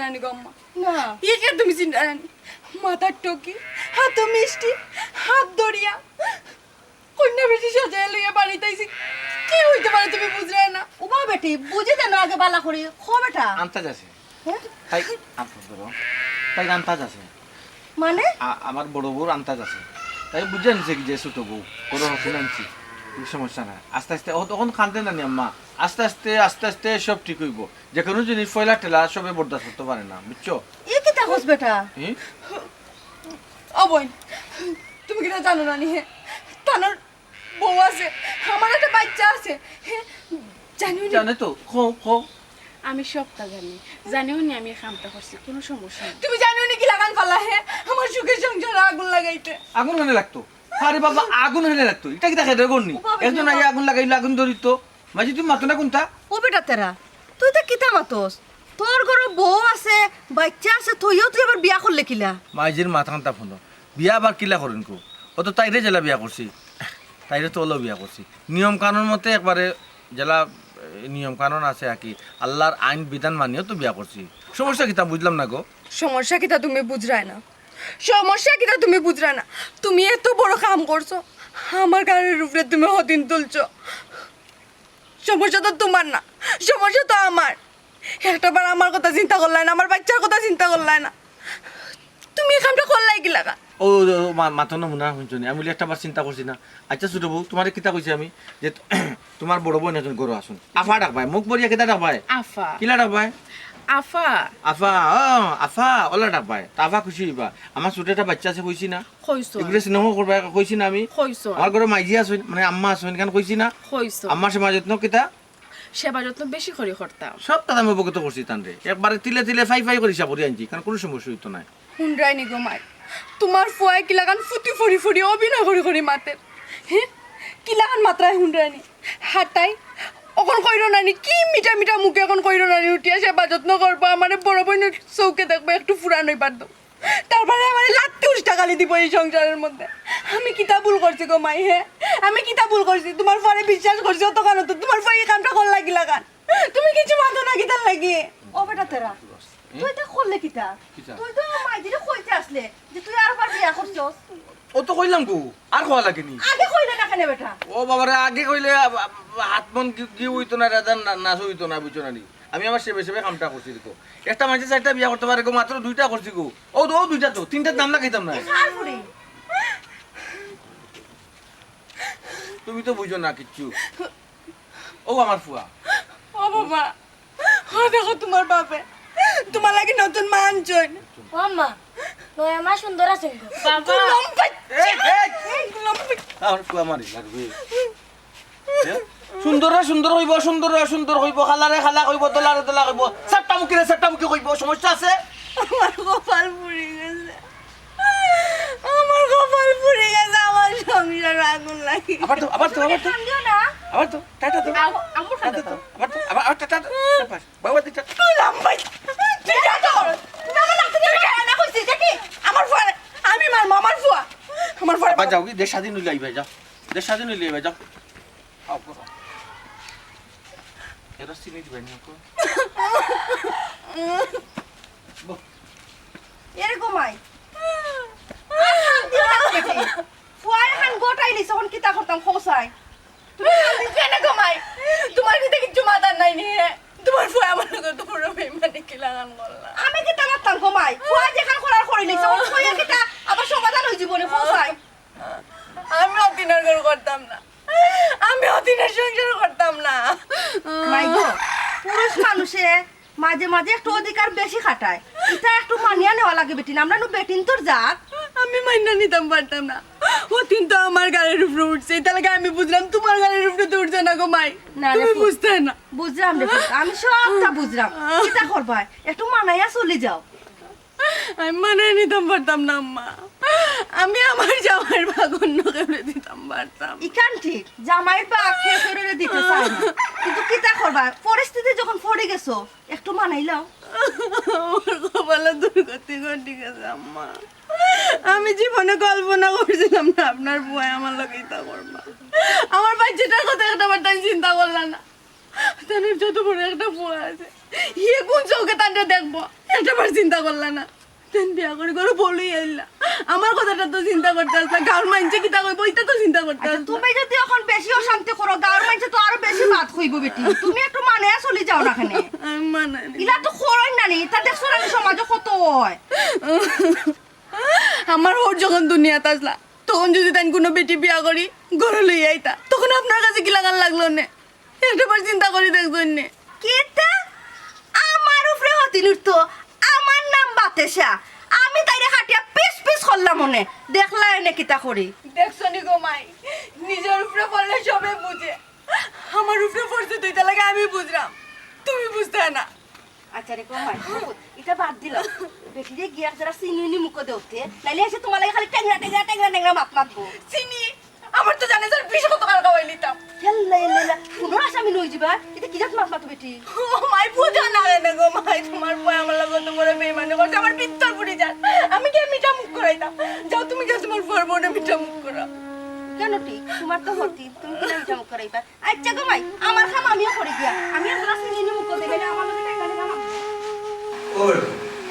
নানি গো আম্মা না একে তুমি চিন্তা নানি মাথার টকি হাত মিষ্টি হাত দরিয়া কন্যা বেশি সাজায় লইয়া বাড়িতে আইছি কি হইতে পারে তুমি বুঝলে না উমা বেটি বুঝে দেন আগে বালা করি খো বেটা আন্তাজ আছে হ্যাঁ? তাই আন্তাজ ধরো তাই আন্তাজ আছে মানে আমার বড় বউর আন্তাজ আছে তাই বুঝে আনছে কি যে ছোট বউ বড় হাসিন আনছি সমস্যা নাই আস্তে আস্তে ও তখন কান্দে না আম্মা আস্তে আস্তে আস্তে আস্তে সব ঠিক হইব যে কোনো জিনিস ফয়লা টেলা সবে বরদাস্ত করতে পারে না বুঝছো এ কি তা হস বেটা ও বোন তুমি কি না জানো নানি হ্যাঁ তানোর বউ আছে আমার একটা বাচ্চা আছে হ্যাঁ জানে তো খো খো আমি সবটা জানি জানিও নি আমি কামটা করছি কোনো সমস্যা নেই তুমি জানিও নি কি লাগান পালা হ্যাঁ আমার সুখের সংসারে আগুন লাগাইতে আগুন হেনে লাগতো আরে বাবা আগুন হেনে লাগতো এটা কি দেখা দেয় করনি একজন আগে আগুন লাগাইলো আগুন ধরিত মাঝে তুমি মাতো না কোনটা ও বেটা তেরা তুই তো কিতা মাতস তোর ঘরে বউ আছে বাচ্চা আছে তুইও তুই আবার বিয়া করলে কিলা মাইজির মাথাটা ফোন বিয়া আবার কিলা করেন কো ও তো তাইরে জেলা বিয়া করছি তাইরে তো ওলো বিয়া করছি নিয়ম কানুন মতে একবারে জেলা নিয়ম কানুন আছে আর কি আল্লাহর আইন বিধান মানিও তো বিয়া করছি সমস্যা কি তা বুঝলাম না গো সমস্যা কিটা তুমি বুঝরায় না সমস্যা কিটা তুমি বুঝরা না তুমি এত বড় কাম করছো আমার গাড়ির উপরে তুমি হদিন তুলছো সমস্যা তো তোমার না সমস্যা তো আমার একটাবার আমার কথা চিন্তা করলাই না আমার বাচ্চার কথা চিন্তা করলাই না তুমি এই কামটা করলাই কি লাগা ও মাথা না মনে শুনছি আমি বলি একটা বার চিন্তা করছি না আচ্ছা ছোট বউ তোমার কিতা কইছি আমি যে তোমার বড় বোন একজন গরু আসুন আফা ডাকবাই মুখ বরিয়া কেটা ডাকবাই আফা কিলা ডাকবাই আফা আফা আফা ওলা ডাকবাই তা আফা খুশি হইবা আমার ছোট একটা বাচ্চা আছে কইছি না কইছো এগুলো স্নেহ করবা কইছি না আমি কইছো আমার ঘরে মাইজি আসুন মানে আম্মা আসুন কেন কইছি না কইছো আমার সেবা যত্ন কিতা সেবা যত্ন বেশি করে করতাম সব কথা আমি অবগত করছি তানরে একবারে তিলে তিলে ফাই ফাই করে হিসাব করে আনছি কারণ কোনো সমস্যা হইতো না হুন্ড্রাই নি গো মাই তোমার ফুয়ায় কি লাগান ফুটি ফুরি ফুরি অভিনয় করে করে মাতে হ্যাঁ কি লাগান মাত্রায় হুন্ড্রাই নি হাটাই অকন কইরো নানি কি মিঠা মিঠা মুখে এখন কইরো নানি উঠিয়া সেবা যত্ন করবো আমার বড় বোনের চৌকে দেখবো একটু ফুরানোই পারতো তারপরে আমার লাত্তি উষ্টা গালি দিব এই সংসারের মধ্যে আমি কিতা ভুল করছি গো মাই হ্যাঁ আমি কিতা ভুল করছি তোমার পরে বিশ্বাস করছি অত কারণ তো তোমার পরে এই কামটা কর লাগি লাগান তুমি কিছু মাথো না কিতার লাগি ও বেটা তেরা তুই এটা করলে কিতা তুই তো মাইজিরে কইতে আসলে যে তুই আরবার বিয়া করছস ও তো কইলাম গো আর খাওয়া লাগেনি আগে কইলে না কেন বেটা ও বাবারে আগে কইলে হাত মন কি হইতো না রাজা নাচ হইতো না বুঝছো না আমি আমার সেবে সেবে কামটা করছি দেখো একটা মাঝে চারটা বিয়া করতে পারে গো মাত্র দুইটা করছি গো ও দুইটা তো তিনটার দাম না খাইতাম না কার ফুরি তুমি তো বুঝো না কিচ্ছু ও আমার ফুয়া ও বাবা ও দেখো তোমার বাপে তোমার লাগি নতুন মা আনছন মাম্মা নয়া মা সুন্দর আছে বাবা আমার ফুয়া মারি লাগবে সুন্দর সুন্দর হইব সুন্দর সুন্দর হইব খালারে খালা কইব দলারে দলা কইব চারটা মুখি কইব সমস্যা আছে আমার কপাল পুড়ে গেছে আমার কপাল পুড়ে গেছে আমার সংসার আগুন লাগে আবার তো কান্দিও না আবার তো টাটা তো আমু খাতে তো আবার টাটা বাবা দিটা লম্বাই তুই যা তো মামা লাগতে দিও না কইছি দেখি আমার ফুয়া আমি মার মামার ফুয়া আমার ফুয়া আবার যাও কি দেশ স্বাধীন হইলে আইবা যাও দেশ স্বাধীন হইলে আইবা যাও আও করো এরা চিনি দিবেন না কো এরকম আই ফুয়ার হান গোটাই লিছ কোন কিতা করতাম খোসাই কেন কমাই তোমার কি কিছু মাথার নাই নি তোমার ফুয়া আমার লগে তো পুরো বেইমানি কি লাগান বললা আমি কিতা করতাম কমাই ফুয়া যেখান করার করে লিছ কোন ফুয়া কিতা আবার সমাধান হই জীবনে খোসাই আমি অতিনার ঘর করতাম না আমি অতিনার সংসার করতাম না মাই গো পুরুষ মানুষে মাঝে মাঝে একটু অধিকার বেশি খাটায় এটা একটু মানিয়া নেওয়া লাগে বেটিন আমরা নো বেটিন তোর জাত আমি মাইনা নিতাম পারতাম না অতিন তো আমার গাড়ির উপরে উঠছে তাহলে আমি বুঝলাম তোমার গাড়ির উপরে তো উঠছে না গো মাই না তুমি বুঝতে না বুঝলাম রে আমি সবটা বুঝলাম কিতা করবা একটু মানাইয়া চলে যাও আমি মানে নিতাম পারতাম না আম্মা আমি আমার জামাইয়ের ভাগ অন্য কেউরে দিতাম পারতাম ইকান ঠিক জামাইয়ের বা খেয়ে ফেরে দিতে চাই না কিন্তু কিতা করবা পরিস্থিতি যখন পড়ে গেছো একটু মানাইলাও আমার কপালে দুর্গতি ঘটে গেছে আম্মা আমি জীবনে কল্পনা করছিলাম না আপনার বয় আমার লোক ইতা করবা আমার বাচ্চাটার কথা একটা বার চিন্তা করলাম না তাদের যত বড় একটা ফুয়া আছে ইয়ে কোন চৌকে তানটা দেখবো একটা বার চিন্তা করলা না তেন বিয়া করে করে বলেই আইলা আমার কথাটা তো চিন্তা করতে আসলা গাঁর মাইনছে কি তা কইব এটা তো চিন্তা করতে আচ্ছা, আসলা তুমি যদি এখন বেশি অশান্তি করো গাঁর মানুষে তো আরো বেশি বাদ হইব বেটি তুমি একটু মানে চলে যাও না খানে আমি মানে ইলা তো খরই না নি তা দেখছো না সমাজে কত হয় আমার ওর যখন দুনিয়াত আসলা তখন যদি তাই কোনো বেটি বিয়া করি ঘরে লই আইতা তখন আপনার কাছে কি লাগান লাগলো নে একটা বার চিন্তা করি দেখছেন নে কেতা আমার উপরে হতি লুটতো আমার নাম বাতেশা আমি তাইরে খাটিয়া পিস পিস করলাম মনে দেখলা এনে কিতা করি দেখছো নি গো মাই নিজের উপরে পড়লে সবে বুঝে আমার উপরে পড়ছে তুই লাগে আমি বুঝলাম তুমি বুঝতে না আচ্ছা রে কমাই এটা বাদ দিলাম বেটিরে গিয়া যারা চিনি মুখ দেওতে নাইলে এসে তোমার লাগে খালি টেংরা টেংরা টেংরা টেংরা মাত মাতবো চিনি আমার তো জানে স্যার 20 কত টাকা খাওয়াই নিতাম হেল্লা হেল্লা শুনো আসামি নই যাবা এটা কি জাত মাত মাতো বেটি ও মাই বুঝা না রে গো মাই তোমার বই আমার লাগে তো বড় বেইমানি করছে আমার পিত্তর পুরি যান আমি কি মিঠা মুখ করাইতাম যাও তুমি গিয়ে তোমার বড় বড় মিঠা মুখ করা কেন ঠিক তোমার তো হতি তুমি কি নাম জাম করাইবা আচ্ছা গো মাই আমার কাম আমিও করে গিয়া আমি আর তোরা চিনি মুখ দেবে না আমার লগে টেংরা টেংরা মাত ওর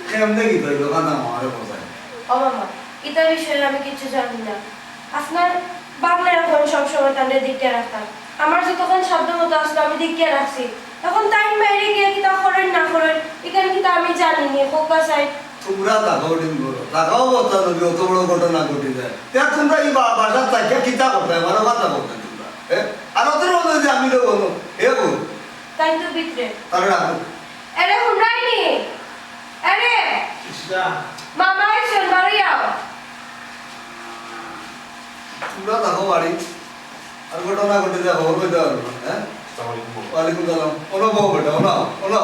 কেমনে কি তোর দোকান আমারে বসায় ও মামা এটা বিষয়ে আমি কিছু জানি না আপনার বাংলা এখন সবসময় তাদের দিকে রাখতাম আমার যতক্ষণ শব্দ মতো আসলো আমি দিকে রাখছি এখন টাইম বাইরে গিয়ে কিতা করেন না করেন এখানে কিন্তু আমি জানি নি ফোকাস আই তোমরা টাকাও দিন করো টাকাও বলতা যদি অত বড় ঘটনা ঘটে যায় তা তোমরা এই বাসার থেকে কিতা করতে আমার কথা বলতে তোমরা আর ওদের মধ্যে যে আমি তো বলো এ বল তাই তো ভিতরে তাহলে রাখো আরে হুন্ডাইনি আরে মামা এসে বাড়ি আও তোমরা টাকাও বাড়ি আর ঘটনা ঘটে যায় খবর হইতে পারবো হ্যাঁ ওয়ালাইকুম সালাম ওনো বউ বেটা ওনো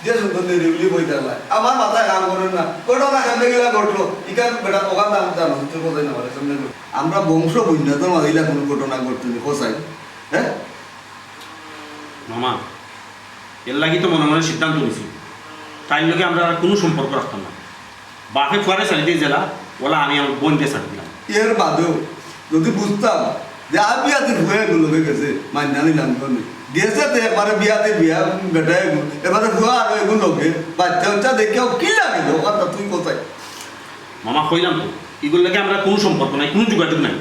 যে সুন্দর নিরিবিলি বই থাকলাই আমার মাথায় কাম করেন না ঘটনা কেমনে গেলা ঘটলো ইকান বেটা ওখান দাম জানো তুই কোথায় না বলে সামনে আমরা বংশ বন্যাতর মাঝিলা কোনো ঘটনা ঘটতে কোথায় হ্যাঁ মামা এর লাগি তো মনে মনে সিদ্ধান্ত নিয়েছি তাই লোকে আমরা আর কোনো সম্পর্ক রাখতাম না বাপে ফুয়ারে ছাড়ি দিয়ে জেলা ওলা আমি আমার বোনকে ছাড়ি দিলাম এর বাদেও যদি বুঝতাম যে আর বিয়াতে হয়ে গেলো হয়ে গেছে মান্না নিলাম কোনো গেছে তো একবারে বিয়াতে বিয়া বেটায় এবারে ভুয়া আর এগুলো লোকে বাচ্চা বাচ্চা দেখেও কি লাগে ওখানটা তুই কোথায় মামা কইলাম তো এগুলো লাগে আমরা কোনো সম্পর্ক নাই কোনো যোগাযোগ নাই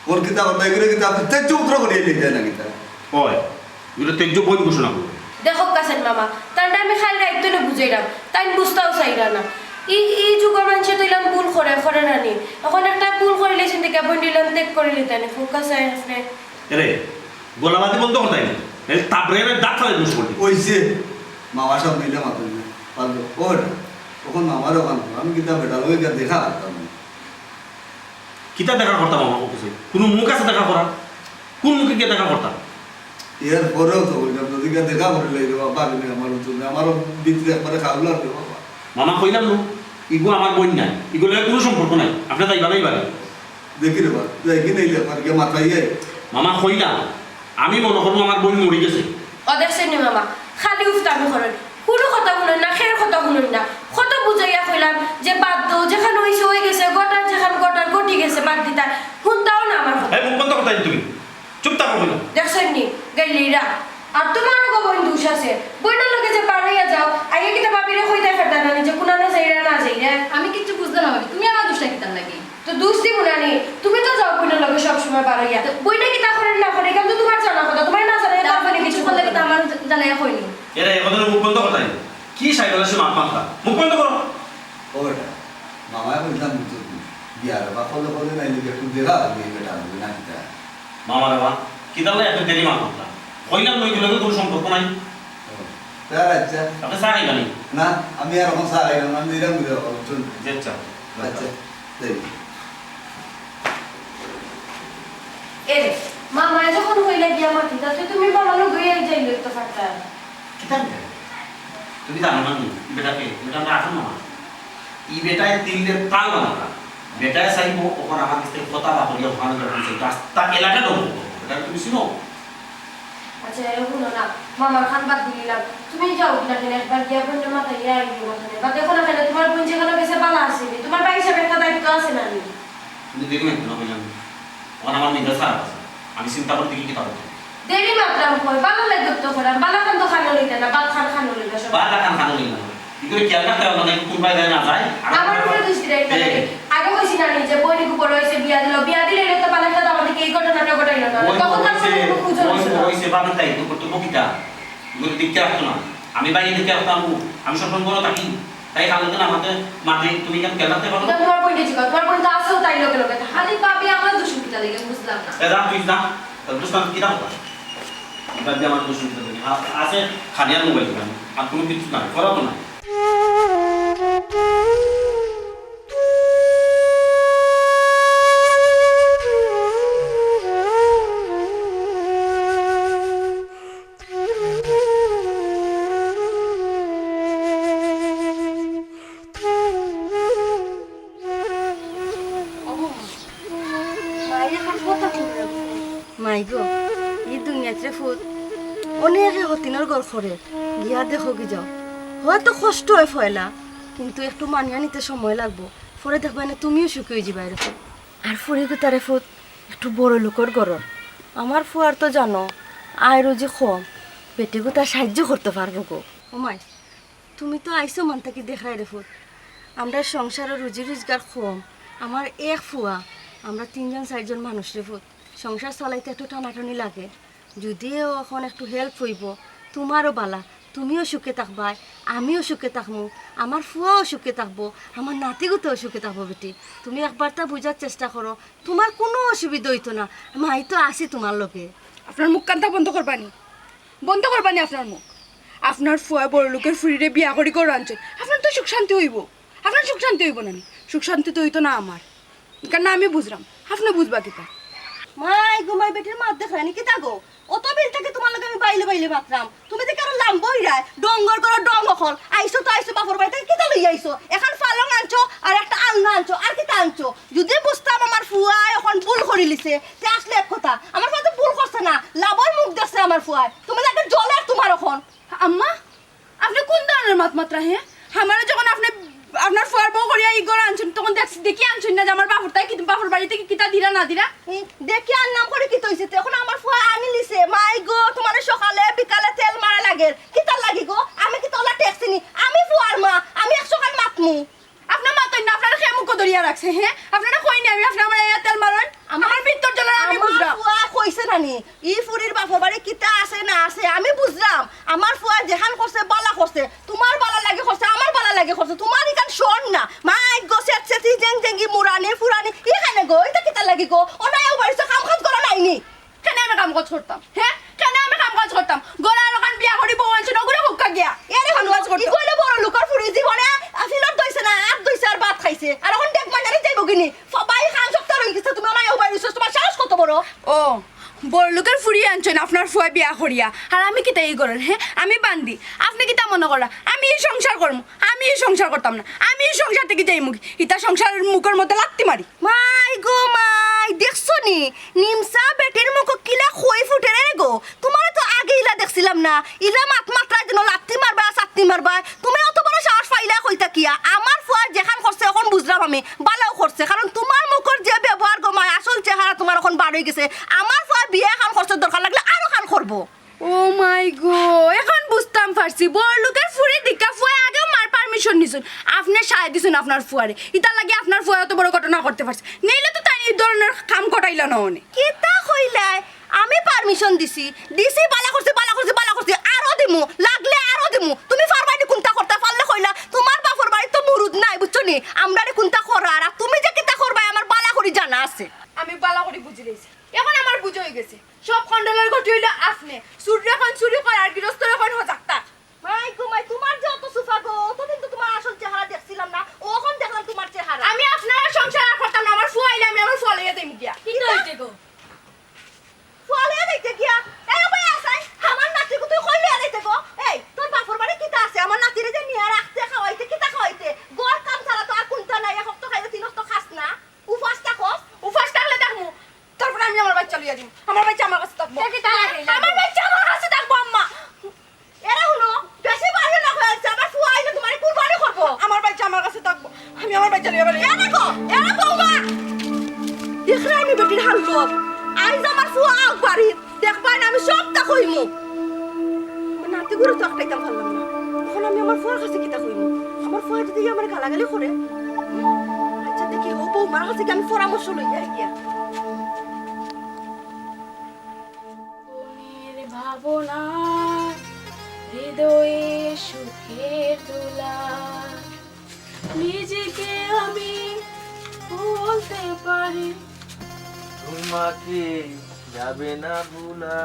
ওর কিতা কথা এগুলো কিতা তেজ উত্তর করিয়ে নিতে না কিতা হয় এগুলো তেজ্য বই ঘোষণা করবো দেখো কাছেন মামা তার আমি খালি রাইতো না বুঝাইলাম তাই বুঝতেও চাইরা না এই যুগের মানুষে তো ইলাম ভুল করে না নি এখন একটা ভুল করে লেছেন থেকে বই দিলাম ত্যাগ করে নিতেন ফোকাস আই আসলে এরে গোলাবাদি বন্ধ করতাই না তারপরে দাঁত ফেলে দুষ করতে ওইছে মামা সব মিলে মাথা দিলে পারলো ওর তখন মামার ওখান আমি কিতা বেটা ওই দেখা করতাম কিতা দেখা করতাম আমার অফিসে কোনো মুখ আছে দেখা করা কোন মুখে গিয়ে দেখা করতাম এর পরেও তো বললাম যদি দেখা করে বাবা আমার আমারও ভিতরে একবারে খাওয়ালো আর বাবা মামা কইলাম নো ইগো আমার বোন নাই ইগুলো কোনো সম্পর্ক নাই আপনি তাই ভালোই পারেন দেখি রে বা দেখি নেই আমার কে মাথায় মামা কইলাম আমি মনে করবো আমার বোন মরে গেছে ও দেখছেন নি মামা খালি উফতামি করেন কোনো কথা শুনেন না খের কথা শুনেন না কত বুঝাইয়া কইলাম যে বাদ দো যেখানে হইছে হয়ে গেছে গটার যেখানে গটার গটি গেছে বাদ দিতা শুনতাও না আমার কথা এই মুখ বন্ধ করতাই তুমি চুপ থাকো বলো দেখছেন নি গাইলিরা আর তোমারও গো বোন দোষ আছে বইনার লগে যে পারাইয়া যাও আগে কিতা বাবিরে কইতা ফেরতা না যে কুনানো যাইরা না যাইরা আমি কিছু বুঝতে না ভাবি তুমি আমার দোষটা কিতাম নাকি তো দোষ দিব না নি তুমি তো যাও বইনার লগে সব সময় পারাইয়া বইনা কিতা করেন না করে কিন্তু তোমার জানা কথা তোমার না জানা তারপরে কিছু করলে কিন্তু আমার জানাই হয়নি এরা এখন মুখ বন্ধ করতাই কি সাইকেল সে মাপ মাথা মুখ বন্ধ করো ও বেটা মামা বললাম বুঝতে বিয়ার বা ফলে ফলে নাই লিখে একটু দেখা বেটা না কিতা মামা বাবা কি তাহলে এত দেরি মাপ মাথা কইলাম নই গুলো কোনো সম্পর্ক নাই তার আচ্ছা আপনি সাহাই জানি না আমি আর এখন সারা গেলাম আমি দিলাম বুঝে চল যে চাও আচ্ছা দেখি এরে মামা যখন হইলা গিয়া মাতিতা তুমি বানানো গইয়া যাইলে তো ফাটা কি জানি তুমি জানো না বেটাকে বেটা আমরা আছেন মামা ই বেটায় দিল্লের তাল বানাতা বেটায় চাইবো ওখান আমার কাছে কথা বাপরিয়া ওখানে বেড়াচ্ছে রাস্তা এলাকা দেবো এটা তুমি শুনো আচ্ছা এরকম না মামার খান বাদ দিলাম তুমি যাও কিনা কেন একবার গিয়া বোন মাথা ইয়া আইবো ওখানে বা দেখো না কেন তোমার বোন যেখানে গেছে বালা আছে তোমার ভাই হিসাবে একটা দায়িত্ব আছে না তুমি দেখবেন না বললাম ওখানে আমার নিজের সার আছে আমি চিন্তা করতে কি কথা বলতে দেরি মাত্রাম কই বালা লাগে তো করাম বালা খান তো খানো লইতে না বাল খানো লইতে সব বালা খানো নিল ইগুলো কি আলাদা করে মানে কোন বাইরে না যায় আমার উপরে দৃষ্টি রাখতে লাগে আগে কইছি না নিজে বইনি কো বড় হইছে বিয়া দিলে তো বালাটা তো আমাদের এই ঘটনাটা ঘটাইলো না তখন তার কোনো খুঁজে হইছে না ওইসে বাবা তাই তো করতে বকিটা ইগুলো দিকে রাখতো না আমি বাইরে দিকে রাখতাম আমি সব বড় থাকি তাই কালকে না আমাদের মাঝে তুমি কেন কেলাতে পারো এটা তোমার পয়েন্টে ছিল তোমার পয়েন্ট আসেও তাই লোকে লোকে খালি পাবি আমার দুষ্টু কিতা লাগে বুঝলাম না এরা তুই না দুষ্টান কি দাও এবার দিয়ে আমার দুষ্টান কি আছে খানিয়ার মোবাইল দোকান আর কোনো কিছু না করা তো না মাই গো এই দুনিয়াতে ফুট অনেকে হতিনের গড় করে গিয়া দেখো কি যাও হয়তো কষ্ট হয় ফয়লা কিন্তু একটু মানিয়া নিতে সময় লাগবো পরে দেখবা না তুমিও সুখী হয়ে যাবে এরকম আর ফুরি গুতারে ফুট একটু বড় লোকের গরম আমার ফুয়ার তো জানো আয় রোজি কম পেটে গুতার সাহায্য করতে পারবো গো ও মাই তুমি তো আইসো মান থাকি দেখাই রে ফুট আমরা সংসারে রুজি রোজগার কম আমার এক ফুয়া আমরা 3-4জন মানুষ রে ফুট সংসার চালাইতে একটু টানাটানি লাগে যদিও এখন একটু হেল্প হইব তোমারও বালা তুমিও সুখে থাকবা আমিও সুখে থাকবো আমার ফুয়াও সুখে থাকবো আমার নাতিগুতেও সুখে থাকবো বেটি তুমি একবার তা বোঝার চেষ্টা করো তোমার কোনো অসুবিধা হইতো না মাই তো আসি তোমার লোকে আপনার মুখ কান্তা বন্ধ করবানি আপনার মুখ আপনার ফুয়া বড় লোকের ফুরিরে বিয়া করি করে আনছেন আপনার তো সুখ শান্তি হইব আপনার সুখ শান্তি হইব না সুখ শান্তি তো হইতো না আমার কারণ আমি বুঝলাম আপনি বুঝবা কিতা মাই গো মাই বেটির মাত দেখানি কি তাগো অত বিল থেকে তোমার লগে আমি বাইলে মাত্রাম তুমি যে কারো লাম বইরায় ডঙ্গর করো ডঙ্গ খল আইছো তো আইছো বাপর বাড়িতে কিতা লই আইছো এখন পালং আনছো আর একটা আলনা আনছো আর কিতা আনছো যদি বুঝতাম আমার ফুয়ায় এখন ভুল করে লিছে তে আসলে এক কথা আমার ফুয়া তো ভুল করছে না লাভর মুখ দেখছে আমার ফুয়ায় তুমি লাগে জলে আর তোমার এখন আম্মা আপনি কোন ধরনের মাত্রা হ্যাঁ আমারও যখন আপনি আপনার ফুয়ার বউ করিয়া ই করে আনছেন তখন দেখি আনছেন না যে আমার বাপর তাই কিন্তু বাপর বাড়ি থেকে কিতা দিরা না দিরা দেখি আর নাম করে কি তৈছে এখন আমার ফুয়া আনি লিছে মাই গো তোমার সকালে বিকালে তেল মারা লাগে কিতা লাগি গো আমি কি তোলা ট্যাক্সি নি আমি ফুয়ার মা আমি 100 খান মাতমু আপনার মাতই না আপনারা খেয়ে মুখ ধরিয়া রাখছে হ্যাঁ আপনারা কইনি আমি আপনার আমার এই তেল মারন আমার ভিতর জ্বলা আমি বুঝলাম ফুয়া কইছে নানি ই ফুরির বাপর বাড়ি কিতা আছে না আছে আমি বুঝলাম আমার ফুয়া যেখান করছে বালা করছে তোমার বালা লাগে করছে আমার বালা লাগে করছে তোমার ইকান শোন না মাই গো সেতি জেঙ্গি মুরানি ফুরানি এখানে গো এটা কিতা লাগি গো ওনাই বাড়িতে কাম কাজ করা নাইনি কেন আমি কাম কাজ করতাম হ্যাঁ কেন আমি কাম কাজ করতাম গোলার ওখান বিয়া করি বউ আনছে নগুলো হুক্কা গিয়া এরে কাম কাজ করতে কইলে বড় লোকের ফুরি জীবনে আফিলত দইছে না আর দইছে আর ভাত খাইছে আর এখন দেখ মাঝারি যাইব কিনি সবাই খান সপ্তাহ হই গেছে তুমি ওনাই বাড়িতে তোমার সাহস কত বড় ও বড় লোকের ফুরিয়ে আনছেন আপনার ফুয়া বিয়া করিয়া আর আমি কিতা এই করেন হ্যাঁ আমি বান্দি আপনি কিতা মনে করা আমি এই সংসার করবো আমি এই সংসার করতাম না আমি এই সংসার থেকে যাই মুখ ইতা সংসারের মুখের মধ্যে লাগতে মারি মাই গো মাই দেখছো নি নিমসা বেটির মুখ কিলা খই ফুটে রে গো তোমার তো আগে ইলা দেখছিলাম না ইলা মাত্রায় যেন লাত্তি মারবা সাত্তি মারবা তুমি অত বড় সাহস পাইলা কইতা কিয়া আমার ফুয়া যেখান করছে এখন বুঝলাম আমি বালাও করছে কারণ তোমার মুখের যে ব্যবহার গো মাই আসল চেহারা তোমার এখন বার হয়ে গেছে আমার ফুয়া বিয়ে খান করছে দরকার লাগলে আরো খান করবো ও মাই গো এখন বুঝতাম পারছি বড় লোকের ফুরি দিকা ফুয়া আগেও মার পারমিশন নিছেন আপনি সাহায্য দিছেন আপনার ফুয়ারে ইতা লাগে আপনার ফুয়া এত বড় ঘটনা করতে পারছে নেইলে তো তাই এই ধরনের কাম কটাইলা না অনেক কিতা কইলাই আমি পারমিশন দিছি বালা করছি আরো দিমু লাগলে আরো দিমু তুমি ফারবাইনি কোনটা করতে পারলে কইলা তোমার বাপর বাড়ি তো মুরুদ নাই বুঝছো নি আমরারে কোনটা করা আর তুমি যে কিতা করবাই আমার বালা করি জানা আছে আমি বালা করে বুঝি লইছি এখন আমার বুঝ হয়ে গেছে সব খন্ডলের গটি হইলো আপনি চুরি এখন চুরি করে আর গৃহস্থ এখন হজাকতা মাই গো মাই তোমার যে অত সুফা গো অতদিন তো তোমার আসল চেহারা দেখছিলাম না ওখন দেখলাম তোমার চেহারা আমি আপনার সংসার আর করতাম না আমার ফুয়াইলে আমি আমার ফুয়া লইয়া দেই গিয়া কি হইছে গো ফুয়ালে দেখতে গিয়া এই ভাই আসাই আমার নাতিকে তুই কইলে আইতে গো এই তোর বাপর বাড়ি কিতা আছে আমার নাতিরে যে নিয়া রাখতে খাওয়াইতে কিতা খাওয়াইতে গোর কাম ছাড়া তো আর কোনটা নাই এক তো খাইলে তিন তো খাস না উপাস থাকলে দেখমু তারপর আমি আমার বাচ্চা লইয়া দিম আমার বাচ্চা আমার কাছে থাকবো আমার বাচ্চা আমার কাছে থাকবো আম্মা এরা হলো বেশি বাইরে না হয়েছে আমার ফুয়া আইলে তোমার কুরবানি করবো আমার বাচ্চা আমার কাছে থাকবো আমি আমার বাচ্চা লইয়া বেরিয়ে এরা বৌমা দেখলে আমি বেটির হাল লোক আইজ আমার ফুয়া বাড়ি দেখবা না আমি সবটা কইমু নাতি গুরু তো একটাইতাম পারলাম না এখন আমি আমার ফুয়ার কাছে কিতা কইমু আমার ফুয়া যদি আমার গালাগালি করে আচ্ছা দেখি ও বউ মার কাছে কি আমি পরামর্শ লইয়া গিয়া মনের ভাবনা হৃদয়ে সুখের দোলা নিজেকে আমি বলতে পারি তোমাকে যাবে না ভুলা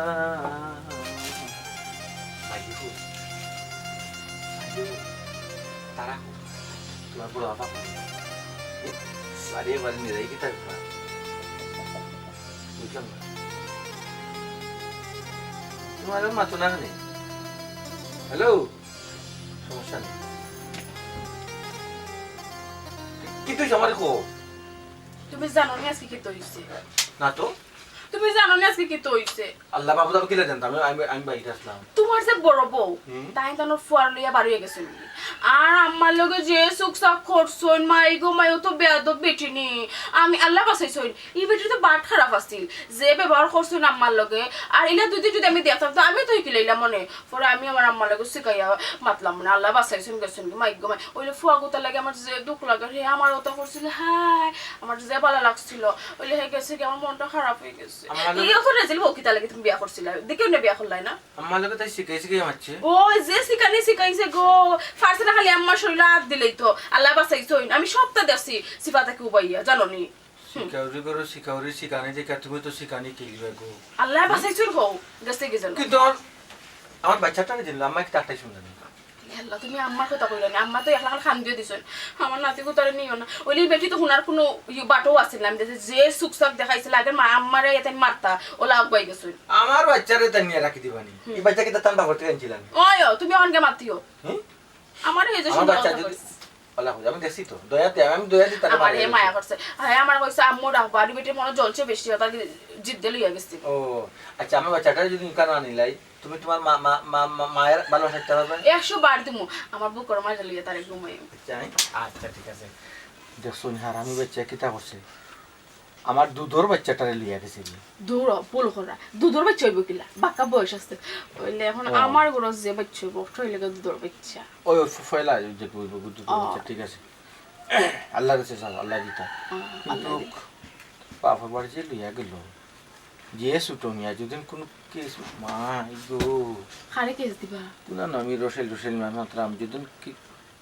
তারা তোমার বড় বাবা বাড়িয়ে বাড়ি নিয়ে কি থাকবা বুঝলাম না তোমার মাতো না নেই হ্যালো সমস্যা নেই কি তুই আমার কো তুমি জানো না আজকে কি হইছে না তো তুমি জানো না আজকে কি হইছে আল্লাহ বাবু দাও কিলা জানতাম আমি বাইরে আসলাম তোমার যে বড় বউ তাই তানোর ফুয়ার লইয়া বাড়ি হয়ে গেছে আর আমার লগে যে সুখ সাখ করছন মাই গো মাই তো বেয়াদব বেটি নি আমি আল্লাহ বাঁচাইছন এই বেটি তো বাট খারাপ আছিল যে ব্যবহার করছন আম্মার লগে আর এলা দুই যদি আমি দেখতাম তো আমি তো কিলাইলাম মনে পরে আমি আমার আম্মার লগে শিখাইয়া মাতলাম না আল্লাহ বাঁচাইছন গেছেন মাই গো মাই ওইলে ফুয়া গোতা লাগে আমার যে দুঃখ লাগে হে আমার ওটা করছিল হাই আমার যে ভালো লাগছিল ওইলে হে গেছে কি আমার মনটা খারাপ হয়ে গেছে এই তো রেজিল বকিতা লাগে তুমি বিয়া করছিলা দেখেও না বিয়া করলাই না আমার লগে তাই শিখাইছে কি মারছে ওই যে শিখাইছে গো ফার্স্টে খালি আম্মা শরীরে হাত দিলেই তো আল্লাহ বাঁচাইছো আমি সবটা দেখছি সিফাতাকে উবাইয়া জানো নি শিকাউরি করো শিকাউরি শিখানি যে তুমি তো শিখানি খেলিবে গো আল্লাহ বাঁচাইছো হও গেছে কি জানো কিন্তু আমার বাচ্চাটা দিল আম্মা কি তাকটাই শুনলেন আল্লাহ তুমি আম্মার কথা কইলা না আম্মা তো একলা খান দিয়ে দিছেন আমার নাতিকে তারে নিও না ওইলি বেটি তো হুনার কোনো বাটো আছিল আমি যে সুকসাক দেখাইছিল আগে মা আম্মারে এতে মারতা ওলা আগুয়াই গেছে আমার বাচ্চারে তাই নিয়ে রাখি দিবানি এই বাচ্চাকে তো তান বাবরতে আনছিলাম ওই তুমি অনকে মারতিও আমার এই যে আমার বাচ্চা যদি আল্লাহ আমি দেখছি তো দয়াতে আমি দয়া দিই তারে আমার এই মায়া করছে হ্যাঁ আমার কইছে আম্মু রাখবা আর বেটি মনে জ্বলছে বেশি তার জিদ দিলি হয়ে গেছে ও আচ্ছা আমার বাচ্চাটা যদি কান আনিলাই তুমি তোমার মায়ের ভালোবাসা চালাবে 100 বার দিমু আমার বুকর মাঝে লিয়ে তারে ঘুমাই চাই আচ্ছা ঠিক আছে দেখছো হার আমি বাচ্চা কিতা করছে আমার দুধর বাচ্চাটারে লিয়া গেছে দূর পুল করা দুধর বাচ্চা হইব কিলা বাক্কা বয়স আছে ওইলে এখন আমার গরো যে বাচ্চা হইব ওইলে দুধর বাচ্চা ওই ফয়লা যে কইব দুধর বাচ্চা ঠিক আছে আল্লাহ কাছে স্যার আল্লাহ দিতা কিন্তু বাবা বাড়ি যে লিয়া গেল যে সুটো মিয়া যদি কোনো কেস মা গো খারে কেস দিবা না না আমি রসেল মাত্র আমি যদি কি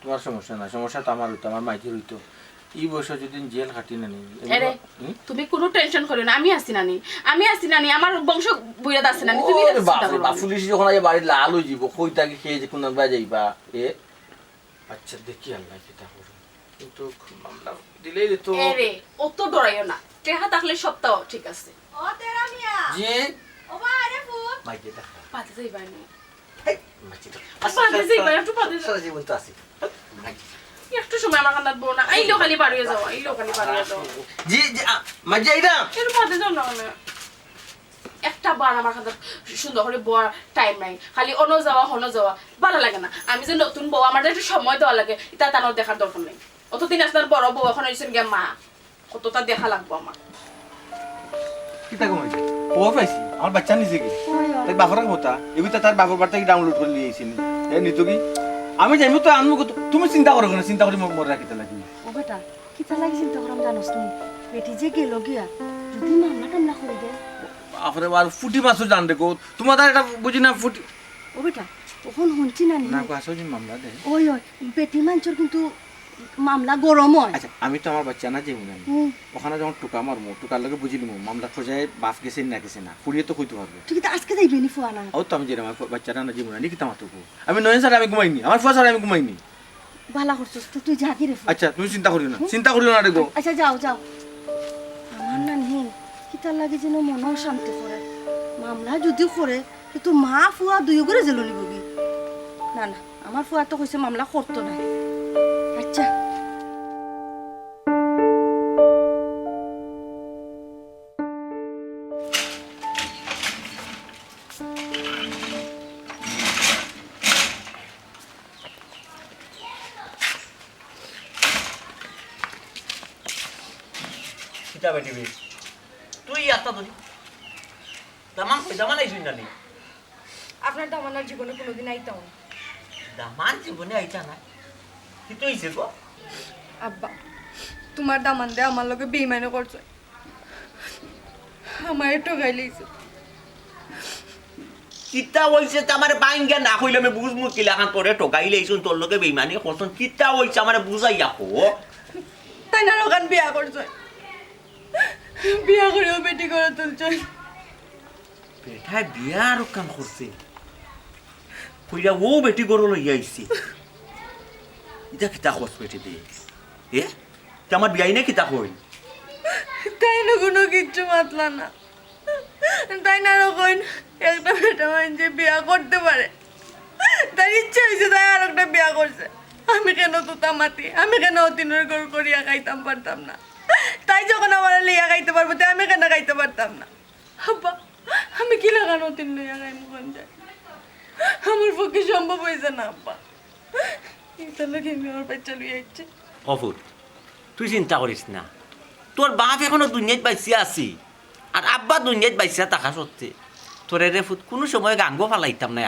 তোমার সমস্যা না সমস্যা তো আমার হইতো আমার মাইকের হইতো এই বয়সে যদি জেল খাটি না নেই তুমি কোনো টেনশন করো না আমি আসি নানি আমার বংশ বুইরা আছে নানি তুমি পুলিশ যখন আগে বাড়ি লাল হয়ে যাব কইতাকে খেয়ে যে কোন বাজাইবা এ আচ্ছা দেখি আল্লাহ কিতা করব কিন্তু মামলা দিলেই তো আরে অত ডরাইও না টেহা থাকলে সবটাও ঠিক আছে ও তেরা মিয়া জি ও বা আরে ফুট মাইকে দেখা পাতে যাইবা নি এই মাইকে তো পাতে যাইবা একটু পাতে সারা জীবন তো আছে একটু সময় আমার কান্দাত বউ না আইলো খালি বাড়িয়ে যাও জি জি মাইকে আইরা একটু পাতে যাও না একটা বার আমার কাছে সুন্দর করে বড় টাইম নাই খালি অন্য যাওয়া হনো যাওয়া ভালো লাগে না আমি যে নতুন বউ আমার একটু সময় দেওয়া লাগে এটা তানোর দেখার দরকার নেই অতদিন আসলে বড় বউ এখন হয়েছেন গিয়ে মা কতটা দেখা লাগবো আমার কিতা কমাই ও পাইছি আমার বাচ্চা নিজে কি তাই বাপরা কথা এবিটা তার বাপর বাড়ি থেকে ডাউনলোড করে নিয়েছি এ নিতো কি আমি যাইমু তো আনমু তুমি চিন্তা করো না চিন্তা করে মোর রাখিতে লাগি ও বেটা কিতা লাগি চিন্তা করাম জানোস নি বেটি যে গেল গিয়া যদি মামলা টামলা করে দে আপরে আর ফুটি মাছও জান দেখো তোমার এটা বুঝি না ফুটি ও বেটা ওখন শুনছি না না কো আসো যে মামলা দে ওই বেটি মানছর কিন্তু মামলা গরম হয় আচ্ছা আমি তো আমার বাচ্চা না যাইমু না ওখানে যখন টুকা মারমু টুকার লগে বুঝি নিমু মামলা খোঁজায় বাপ গেছে না গেছে না ফুড়িয়ে তো কইতে পারবে ঠিক আছে আজকে যাইবে নি ফুয়া না ও তো আমি যে আমার বাচ্চাটা না যাইমু না নাকি তামাতো আমি নয় স্যার আমি ঘুমাইনি আমার ফুয়া স্যার আমি ঘুমাইনি ভালো করছস তো তুই জাগি রে আচ্ছা তুমি চিন্তা করিও না রে গো আচ্ছা যাও আমার না নি কিতা লাগে যেন মনও শান্তি করে মামলা যদি করে তো মা ফুয়া দুই করে জেল নিবগি না না আমার ফুয়া তো কইছে মামলা করতো না আচ্ছা বেটি তুই আত্মা ধরি দামান দামান আইছুন জানি আপনার দামানার জীবনে কোনোদিন আইতাম না। দামান জীবনে আইতা না কি তো হইছে গো আব্বা তোমার দামান দে আমার লগে বেইমানি করছে, আমার ঠকাই লইছে। কিতা হইছে আমারে বাইঙ্গা না কইলে আমি বুঝমু কি লাগান তোরে ঠকাই লইছুন তোর লগে বেইমানি করছুন কিতা হইছে আমারে বুঝাইয়া কো তাই না ওখান বিয়া করছে, বিয়া করেও বেটি করে তুলছে। বেটায় বিয়া আর কাম করছে কইরা ও বেটি গরো লই আইছে এটা কিতা খোঁজ বেটি দিয়ে আমার বিয়াই না কিতা কই তাই না কোনো কিচ্ছু মাতলা না, তাই না কইন একটা বেটা যে বিয়া করতে পারে তার ইচ্ছা হয়েছে তাই আর একটা বিয়া করছে। আমি কেন তুতা মাতি, আমি কেন অতিনের গড় করিয়া খাইতাম পারতাম না, তাই যখন আমার লইয়া খাইতে পারবো তাই আমি কেন খাইতে পারতাম না। আব্বা আমি কি লাগান অতিন লইয়া খাই মন যায়, আমার পক্ষে সম্ভব হয়েছে না আব্বা। এটা লোক আমি আমার বাচ্চা লইয়া ইচ্ছে। অফুর তুই চিন্তা করিস না, তোর বাপ এখনো দুনিয়াত বাইসিয়া আছি আর আব্বা দুনিয়াত বাইসিয়া থাকা সত্ত্বে তোরে রে ফুট কোনো সময় গাঙ্গো ফালাইতাম না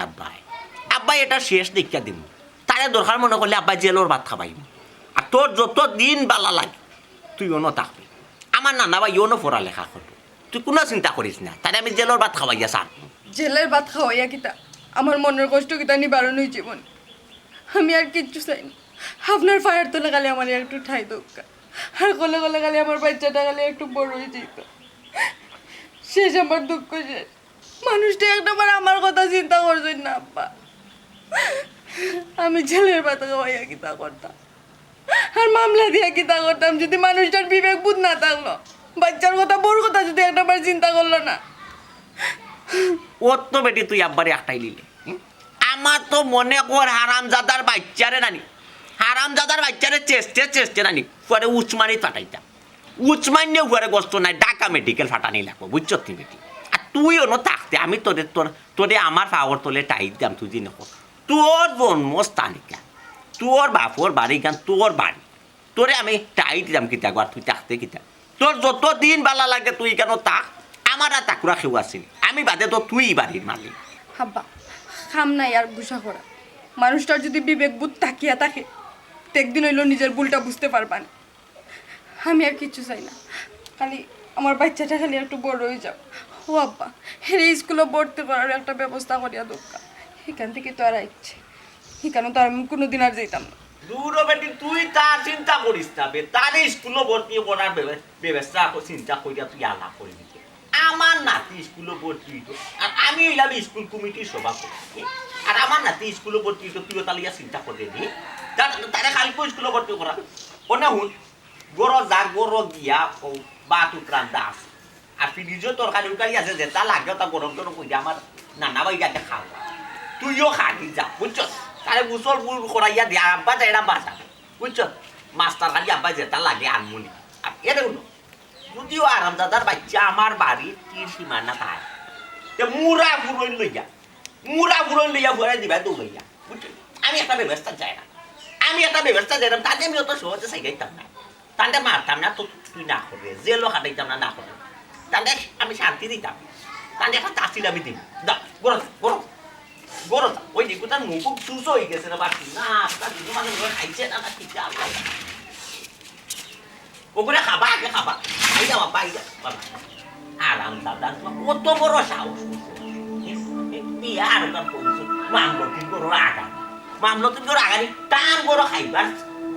আব্বাই এটা শেষ দেখিয়া দিম তারে দরকার মনে করলে আব্বাই জেলোর ভাত খাবাইম আর তোর যত দিন বালা লাগে তুই অন্য থাকবি আমার নানা ভাই অন্য পড়ালেখা করবো তুই কোনো চিন্তা করিস না তারে আমি জেলোর ভাত খাওয়াইয়া সার জেলের ভাত খাওয়াইয়া কিতা আমার মনের কষ্ট কিতা নিবারণ হয়েছে জীবন, আমি আর কিচ্ছু চাই না। আপনার ফায়ার তোলে গালে আমার একটু ঠাই দোকা আর গলে গলে গালে আমার বাচ্চাটা গালে একটু বড় হয়ে যেত, শেষ আমার দুঃখ শেষ। মানুষটা একটাবার আমার কথা চিন্তা করছেন না আব্বা, আমি জেলের ভাত খাওয়াইয়া কিতা করতাম আর মামলা দিয়া কিতা করতাম যদি মানুষটার বিবেক বুধ না থাকলো, বাচ্চার কথা বড় কথা যদি একটাবার চিন্তা করলো না। ওর তো বেটি তুই আব্বারে একটাই নিলে আমার তো মনে কর হারামজাদার বাচ্চারে নানি হারামজাদার বাচ্চারে চেষ্টা নানি পরে উচমানি ফাটাইতাম উচমান নিয়ে ঘরে গস্ত নাই ঢাকা মেডিকেল ফাটানি লাগবো বুঝছো তুই বেটি আর তুইও না থাকতে আমি তোরে আমার পাওয়ার তোলে টাইট দাম তুই দিন তোর জন্মস্থানিকা তোর বাপর বাড়ি গান তোর বাড়ি তোরে আমি টাইট দাম কিতা আর তুই থাকতে কিতা তোর যত দিন বালা লাগে তুই কেন থাক আমার আর তাকুরা খেউ আসিল আমি বাদে তো তুই বাড়ির মালিক। হাব্বা খাম নাই আর গুসা করা, মানুষটার যদি বিবেক বুধ তাকিয়া থাকে একদিন হইলো নিজের ভুলটা বুঝতে পারবা না। আমি আর কিচ্ছু চাই না, খালি আমার বাচ্চাটা খালি একটু বড় হয়ে যাও। ও আব্বা হেরে স্কুলে ভর্তি করার একটা ব্যবস্থা করিয়া দরকার, এখান থেকে তো আর ইচ্ছে এখানে তো আমি কোনোদিন আর যেতাম না। দূর বেটি তুই তার চিন্তা করিস না বে তার স্কুলে ভর্তি করার ব্যবস্থা চিন্তা করিয়া তুই আলাপ করবি আমার নাতি স্কুলে ভর্তি হইতো আর আমি হইলাম স্কুল কমিটির সভাপতি আর আমার নাতি স্কুলে ভর্তি হইতো তুইও তালিয়া চিন্তা করে নি তারা খালি স্কুলে ভর্তি করা ওনা হুন গরো যা গরো গিয়া ও বাতু প্রান্তা আছে আর ফ্রিজও তরকারি উকারি আছে যেটা লাগে তা গরম গরম কইয়া আমার নানা ভাই যাতে খাওয়া তুইও খাবি যা বুঝছ তারে গুসল বুল করাইয়া দিয়া আব্বা যাইরা বাসা বুঝছ মাস্টার খালি আব্বা যেটা লাগে আনমুনি আর এ দেখুন যদিও আরামদাদার বাচ্চা আমার বাড়ির তীর সীমানা তাই মুরা ফুরইন লইয়া ঘুরে দিবা দৌড়াইয়া বুঝছো আমি একটা ব্যবস্থা চাই না তাতে আমি অত সহজে চাইতাম না তাতে মারতাম না তো তুই না করে জেলও খাটাইতাম না করে তাতে আমি শান্তি দিতাম তাতে একটা তাসিল আমি দিই দা গরো ওই দিকু তার মুখ খুব সুস হয়ে গেছে না বাকি না তার দিদি মানে খাইছে না ঠিক আছে ওগুলো খাবা আগে খাবা খাই যাওয়া পাই যা আরাম দাদা কত বড় সাহস বিয়া আর কাম করছো মামলতিন করো আগানি টান বড় খাইবার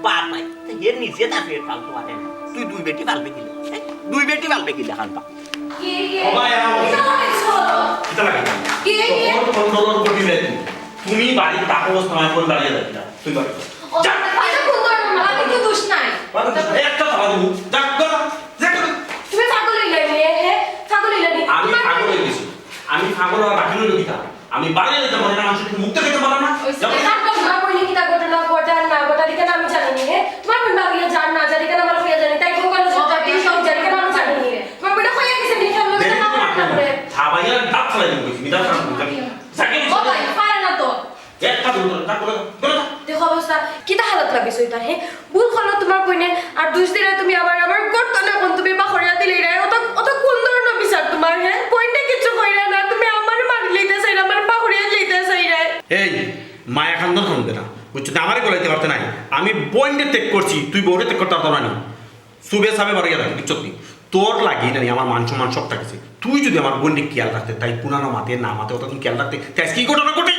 বার নাই এর নিচে তার পেট ফালতু পারে না তুই দুই বেটি পালবে কিলে খান পা তুমি বাড়ি টাকা সময় করে দাঁড়িয়ে যাচ্ছিলাম তুই বাড়ি আমি ফাগল আর বাকি রইল কিতা আমি বাড়িয়ে যেতে পারি না মানুষকে মুক্ত খেতে পারলাম না দেখো অবস্থা কিতা হালত লাগিছে তার হে ভুল হলো তোমার কইনে আর দুই দিনে তুমি আবার করতো না কোন তুমি বা খরিয়া দিলে রে অত কোন ধরনের বিচার তোমার হে পয়েন্টে কিছু কইরা না বুঝছো না আমারে গলাইতে পারতে নাই আমি বইন্ডে ত্যাগ করছি তুই বউরে ত্যাগ করতে পারতো না সুবে সাবে বাড়ি গেল বুঝছো তুই তোর লাগি না আমার মান সম্মান সব থাকছে তুই যদি আমার বোনকে খেয়াল রাখতে তাই পুরানো মাতে না মাতে ওটা তুমি খেয়াল রাখতে তাই কি ঘটনা ঘটে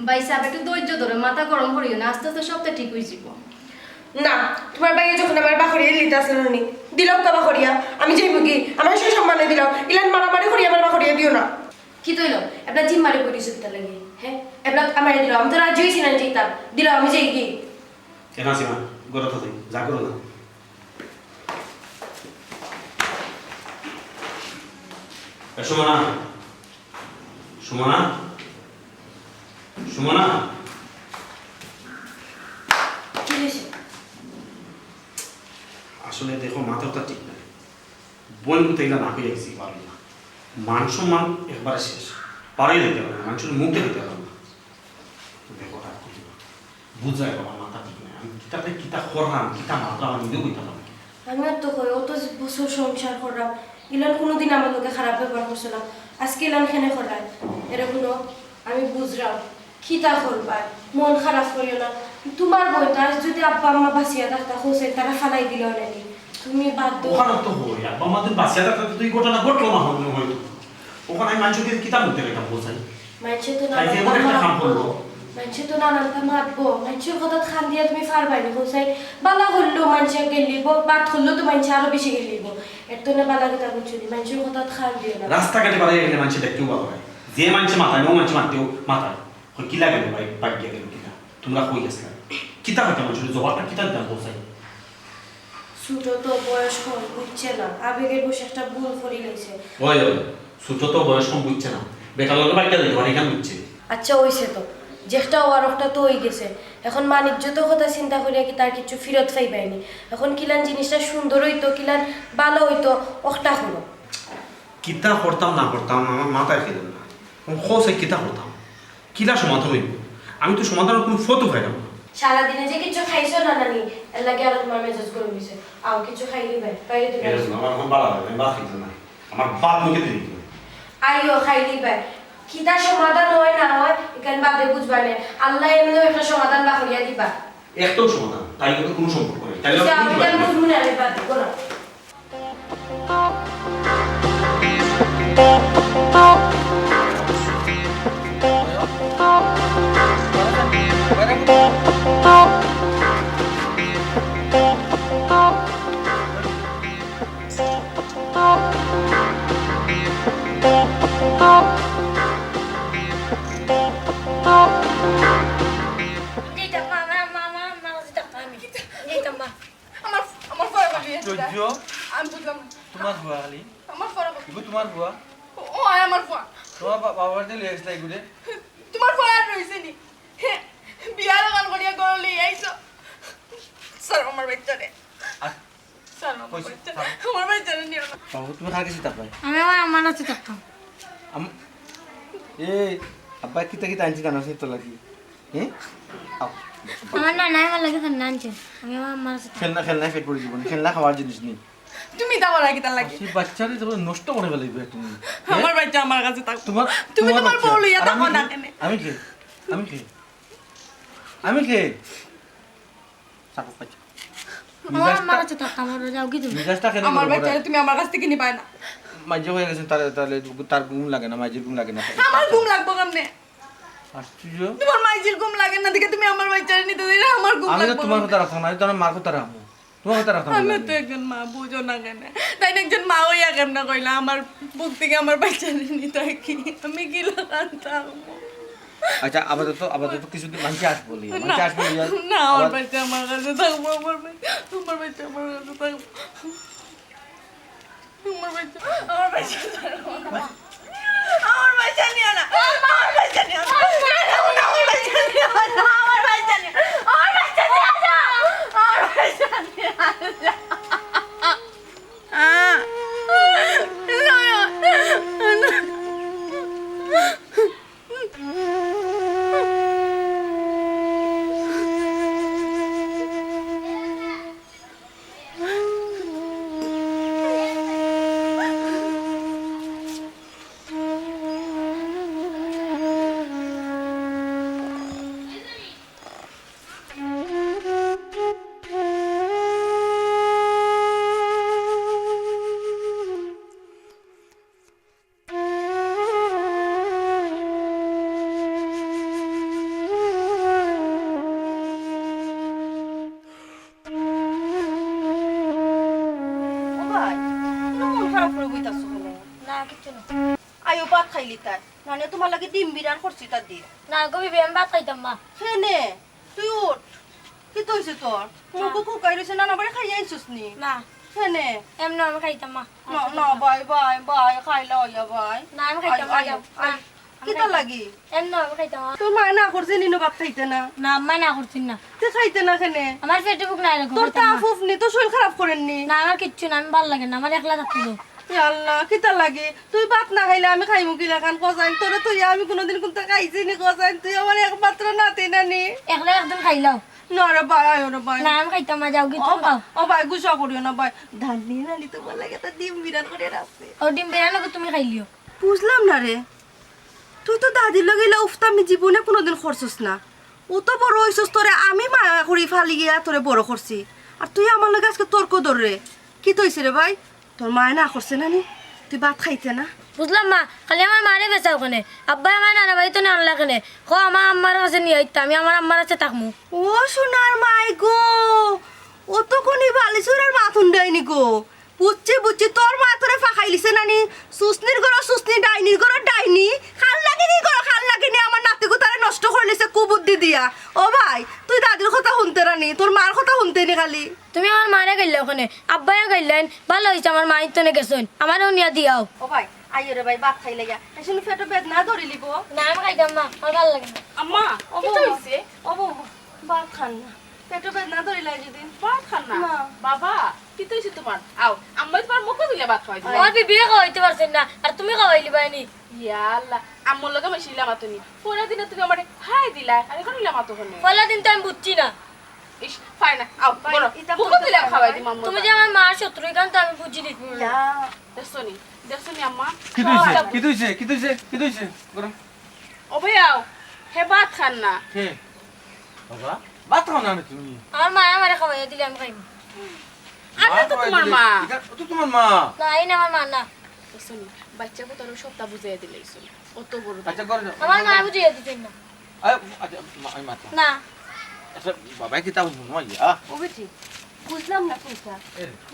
ভাই সাহেব একটু ধৈর্য ধরে মাথা গরম করিও না আস্তে আস্তে সবটা ঠিক হয়ে যাব না তোমার বাইরে যখন আমার বাখরিয়া লিতে আসলে নি দিলাম কা বাখরিয়া আমি যাইব কি আমার সে সম্মানে দিলাম ইলান মারামারি করি আমার বাখরিয়া দিও না কি তৈল এবার জিম মারি পড়িস তা লাগে হ্যাঁ এবার আমার দিলাম আমি তো রাজি হইছি না যেতাম দিলাম আমি যাই কি কেন সীমা গরত তুই যা করো না সুমনা সুমনা সুমনা কি হইছে আসলে দেখো মাথাটা ঠিক নাই বোন তাইলা না হয়ে গেছি পারল না মান সম্মান একবারে শেষ পারাই দিতে হবে না মানুষের মুখ দেখতে হবে না দেখো আর কি বুঝাই আমার মাথা ঠিক নাই আমি কিতাতে কিতা করলাম কিতা মাত্রা আমার নিজেও কইতাম আমি আর তো কই অত বছর সংসার করলাম ইলান কোনোদিন আমার লোকে খারাপ ব্যবহার করছে না আজকে ইলান খেনে করায় এরকম আমি বুঝলাম খিতা করবার মন খারাপ করিও না তোমার বইটা যদি আব্বা আম্মা বাঁচিয়া থাকতা হোসেন তারা ফালাই দিল নাকি তুমি বাধ্য ওখানে তো হই আব্বা আমাদের বাসিয়া থাকতে তুই ঘটনা ঘটলো না হয়তো ওখানে আমি মানুষকে কিতা মুখতে রেখা বোঝাই মানুষে তো তাই যে এমন একটা কাম করলো মানুষে তো নানানটা মাতবো মানুষের কথা খান দিয়া তুমি ফারবাইনি হোসেন বালা হইলো মানুষে গেলিব বাদ হইলো তো মানুষে আরো বেশি গেলিব এর তো না বালা কথা বলছি মানুষের কথা খান দিও না রাস্তাঘাটে বাড়ি গেলে মানুষ দেখতেও ভালো হয় যে মানুষ মাথায় ও মানুষ মারতেও মাথায় হয় কিলা গেল ভাই বাগিয়া গেল কিনা তোমরা কই গেছিলা কিতা হইতে মানুষের জবাবটা কিতা দাম বোঝাই ছোট তো বয়স কম বুঝছে না আবেগের বসে একটা ভুল করে গেছে ওই ওই ছোট তো বয়স কম বুঝছে না বেকার লোকে বাগিয়া দিতে পারে এখানে বুঝছে আচ্ছা হইছে তো যেটা ওয়ারকটা তো হয়ে গেছে এখন বাণিজ্য তো কথা চিন্তা করিয়া কি তার কিছু ফেরত পাইবাইনি এখন কিলান জিনিসটা সুন্দর হইতো কিলান ভালো হইতো ওটা হলো কিতা করতাম না করতাম আমার মাথায় খেলে না খোঁজে কিতা করতাম কিলা সমাধান হইব আমি তো সমাধানের কোনো ফটো পাইলাম না সারাদিনে যে কিছু খাইছো না নানি এর লাগে আর তোমার মেজাজ করে দিছে আও কিছু খাইলি ভাই বাইরে তো আমার এখন ভালো লাগে আমি ভাত খাইতে না আমার বাপ মুখে দিয়ে দিতে আইও খাইলি ভাই কিতা সমাধান হয় না হয় এখান বাদে বুঝবা না আল্লাহ এমনি একটা সমাধান বা করিয়া দিবা একটাও সমাধান তাই কিন্তু কোনো সম্পর্ক নেই তাই আমি কেন বুঝবো না আমি বাদ দিব না আমি বুঝলাম তোমার বুয়া খালি আমার ফরা এগুলো তোমার বুয়া ও আয় আমার ফোয়া তোমার বাবার দিয়ে লিয়ে আসলে এগুলো তোমার ফোয়া আর রইছে নি বিয়ার গান করিয়া গলি আইছো স্যার আমার বাচ্চারে স্যার আমার বাচ্চারে নিও না বাবু তুমি খার কিছু তাপাই আমি আমার আছে থাকতাম এই আব্বা কিতা কিতা আনছি জানো তো লাগি হ্যাঁ আমার না নাই আমার লাগে না আনছে আমি আমার আছে খেলনা খেলনা পেট পড়ে জীবন খেলনা খাওয়ার জিনিস নেই তুমি দাও লাগি তার লাগি সেই বাচ্চারে যখন নষ্ট করে ফেলবে তুমি আমার বাচ্চা আমার কাছে থাক তোমার তুমি তোমার বাচ্চা। বউ লইয়া আর থাকো আমি না কে? কেনে আমি কে আমি কে আমি কে সাপো বাচ্চা আমার আছে থাকতাম আমার যাও কি তুমি মিজাজটা কেন আমার বাচ্চারে তুমি আমার কাছ থেকে নিবাই না মাঝে হয়ে গেছে তাহলে তার ঘুম লাগে না মাঝের ঘুম লাগে না আমার ঘুম লাগবো কেমনে আশ্চর্য তোমার মাইজির ঘুম লাগে না দেখে তুমি আমার বাচ্চারে নিতে দিলে আমার ঘুম আমি তো লাগবো তোমার কথা রাখো না আমি তো আমার মার কথা রাখবো তোমার কথা রাখো আমি তো একজন মা বুঝো না কেন তাই না একজন মা হইয়া কেমন কইলা আমার বুক থেকে আমার বাচ্চারে নিতে কি আমি কি লাগাতাম আচ্ছা আপাতত কিছুদিন মানুষ আসবো মানুষ আসবো না আমার বাচ্চা আমার কাছে থাকবো আমার বাচ্চা আমার কাছে থাকবো আমার বাচ্চা আমার বাচ্চা নিয়ে না আমার বাচ্চা নিয়ে না আমার বাচ্চা নিয়ে না আমার বাচ্চা নিয়ে আমার বাচ্চা নিয়ে না আমার বাচ্চা নিয়ে খারাপ করে বইতাছো কেন না কিছু না আয়ো ভাত খাইলি তাই নানি তোমার লাগে ডিম বিরান করছি তার দিয়ে না গো বিবি আমি ভাত খাইতাম মা হেনে তুই উঠ কি তো হয়েছে তোর মুখ কুকাই রয়েছে নানা বাড়ি খাই আইছিস নি না হেনে এমনি আমি খাইতাম মা না না বাই বাই বাই খাইলা হইয়া বাই না আমি খাইতাম মা যাও কি তো লাগি এমনি আমি খাইতাম মা তোর মা না করছে নিনো ভাত খাইতে না না আম্মা না করছিস না তুই খাইতে না কেনে আমার পেটে বুক নাই লাগো তোর তা ফুফনি তো শরীর খারাপ করেননি না আমার কিচ্ছু না আমি ভালো লাগে না আমার একলা থাকতে দাও এ আল্লাহ কিতা লাগে তুই ভাত না খাইলে আমি খাইমু কি লাগান কসাইন তোরে তুই আমি কোনোদিন কোনটা খাইছি নি কসাইন তুই আমার একমাত্র নাতি নানি একলা একদম খাইলাও না রে ভাই আয়ো রে ভাই না আমি খাইতাম মা যাও কি তুমি খাও ও ভাই গুসা করিও না ভাই ধানি নানি তো বল লাগে তা ডিম বিরান করে রাখছে ও ডিম বেরানো তুমি খাইলিও বুঝলাম না রে তুই তো দাদির লগে উফতা আমি জীবনে কোনোদিন খরচস না ও তো বড় হইছস তোরে আমি মায়া করি ফালি গিয়া তোরে বড় করছি আর তুই আমার লগে আজকে তর্ক ধর রে কি তৈছে রে ভাই তোর মায় না করছে নানি তুই ভাত খাইতে না বুঝলাম মা খালি আমার মারে বেচা ওখানে আব্বা আমার নানা বাড়ি তো না আনলা কেনে কো আমার আম্মার কাছে নিয়ে আইতাম আমি আমার আম্মার কাছে থাকমু ও সোনার মাই গো ও তো কোনি বালিশুরের মাথুন ডাইনি গো বুঝছি তোর মা তোরে ফাঁকাইলিছে নানি সুসনির ঘর সুসনি ডাইনির ঘর ডাইনি খাল লাগেনি আমার নাতি গো তারে নষ্ট করে লিছে কুবুদ্ধি দিয়া ও ভাই তুই দাদির কথা শুনতে রানি তোর মার কথা শুনতে নি খালি তুমি আমার মারে গাইলে ওখানে আব্বাই গাইলেন ভালো হয়েছে আমার মা ইতনে গেছেন আমারও নিয়ে দিয়াও ও ভাই আইও রে ভাই ভাত খাইলে গা এসে পেটে বেদনা ধরে লিব না আমি খাইতাম মা আমার ভালো লাগে না আম্মা কি তো হইছে ও ভাত খান না পেটে বেদনা ধরে লাগে যদি ভাত খান না না। বাবা কি তো হইছে তোমার আও আম্মা তোমার মুখে দিলে ভাত খাওয়াই দিলে আমার বিবিয়ে খাওয়াইতে পারছেন না আর তুমি খাওয়াইলি বাইনি ইয়া আল্লাহ আম্মুর লগে মিশিলাম তুমি পরে দিনে তুমি আমারে হাই দিলা আর এখন নিলাম তো কোনে পয়লা দিন তো আমি বুঝছি না ইস ফাইন আও ভাই, বড় ইটা মুখে করতে দিলে পারো খাওয়াই ভাই। দিম আম্মু তুমি যে আমার মার শত্রু এখান তো আমি বুঝিনি যা দেখছনি আম্মা কি তুইছে গরম ও ভাই আও হে ভাত খান না কে বাবা ভাত খাও না তুমি আমার মা আমারে খাওয়াইয়া দিলে আমি খাইব আমি তো তোমার মা তো তোমার মা না এই না আমার মা না দেখছনি বাচ্চাকে তোর সবটা বুঝাইয়া দিলাইছ অত বড় আচ্ছা করে যাও আমার মা বুঝিয়ে দিতেন না আচ্ছা আমি মাথা না আচ্ছা বাবা কি তাও নয় ও বেটি বুঝলাম না কোনটা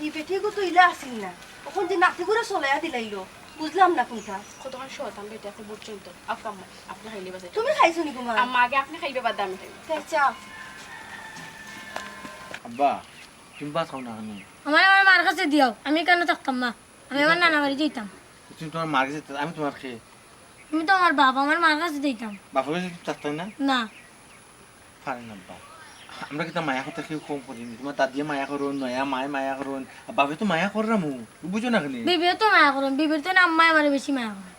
এই বেটি গো তো ইলা আসিল না তখন যে নাতি করে চলাইয়া দিলাইলো বুঝলাম না কোনটা কতক্ষণ শতাম বেটা এখন বুঝছেন তো আম্মা আপনি খাইলে বাজে তুমি খাইছো নি কুমার আম্মা আগে আপনি খাইবে বাদ আমি খাইব চা আব্বা তুমি ভাত খাও না কেন আমার মার কাছে দিও আমি কেন থাকতাম মা আমি আমার নানা বাড়ি যেতাম তুমি তোমার মার কাছে আমি তোমার খেয়ে আমি তো আমার বাবা আমার মার কাছে দিতাম বাপের কাছে থাকতাম না না পারেন আব্বা আমরা কিন্তু মায়া কথা কেউ কম করিনি তোমার দাদিয়ে মায়া করুন নয়া মায়ে মায়া করুন আর বাপে তো মায়া কর রামু বুঝো না কেন বিবিও তো মায়া করেন বিবির তো না আম্মাই আমার বেশি মায়া করেন